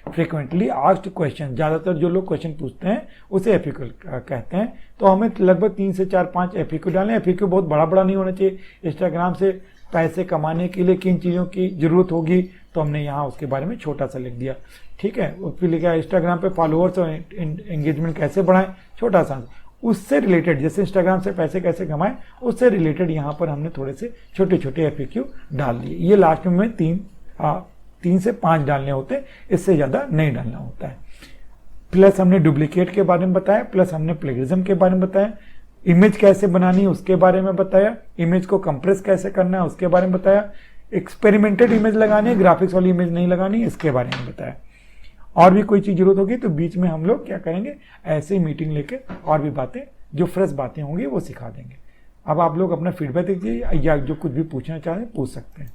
फ्रिक्वेंटली आस्क्ड क्वेश्चन। ज़्यादातर जो लोग क्वेश्चन पूछते हैं उसे FAQ कहते हैं। तो हमें लगभग 3 से 4-5 FAQ डालें। FAQ बहुत बड़ा बड़ा नहीं होना चाहिए। इंस्टाग्राम से पैसे कमाने के लिए किन चीज़ों की ज़रूरत होगी, तो हमने यहाँ उसके बारे में छोटा सा लिख दिया, ठीक है। फिर लिखा इंस्टाग्राम पे फॉलोअर्स और एंगेजमेंट कैसे बढ़ाएं, छोटा सा। उससे रिलेटेड, जैसे इंस्टाग्राम से पैसे कैसे कमाएं, उससे रिलेटेड यहाँ पर हमने थोड़े से छोटे छोटे FAQ डाल दिए। ये लास्ट में 3 से 5 डालने होते हैं, इससे ज़्यादा नहीं डालना होता है। प्लस हमने डुप्लीकेट के बारे में बताया, प्लस हमने प्लेगरिज्म के बारे में बताया, इमेज कैसे बनानी उसके बारे में बताया, इमेज को कंप्रेस कैसे करना है उसके बारे में बताया, एक्सपेरिमेंटेड इमेज लगानी है, ग्राफिक्स वाली इमेज नहीं लगानी, इसके बारे में बताया। और भी कोई चीज़ जरूरत होगी तो बीच में हम लोग क्या करेंगे, ऐसे मीटिंग लेके और भी बातें, जो फ्रेश बातें होंगी वो सिखा देंगे। अब आप लोग अपना फीडबैक दीजिए या जो कुछ भी पूछना चाहें पूछ सकते हैं।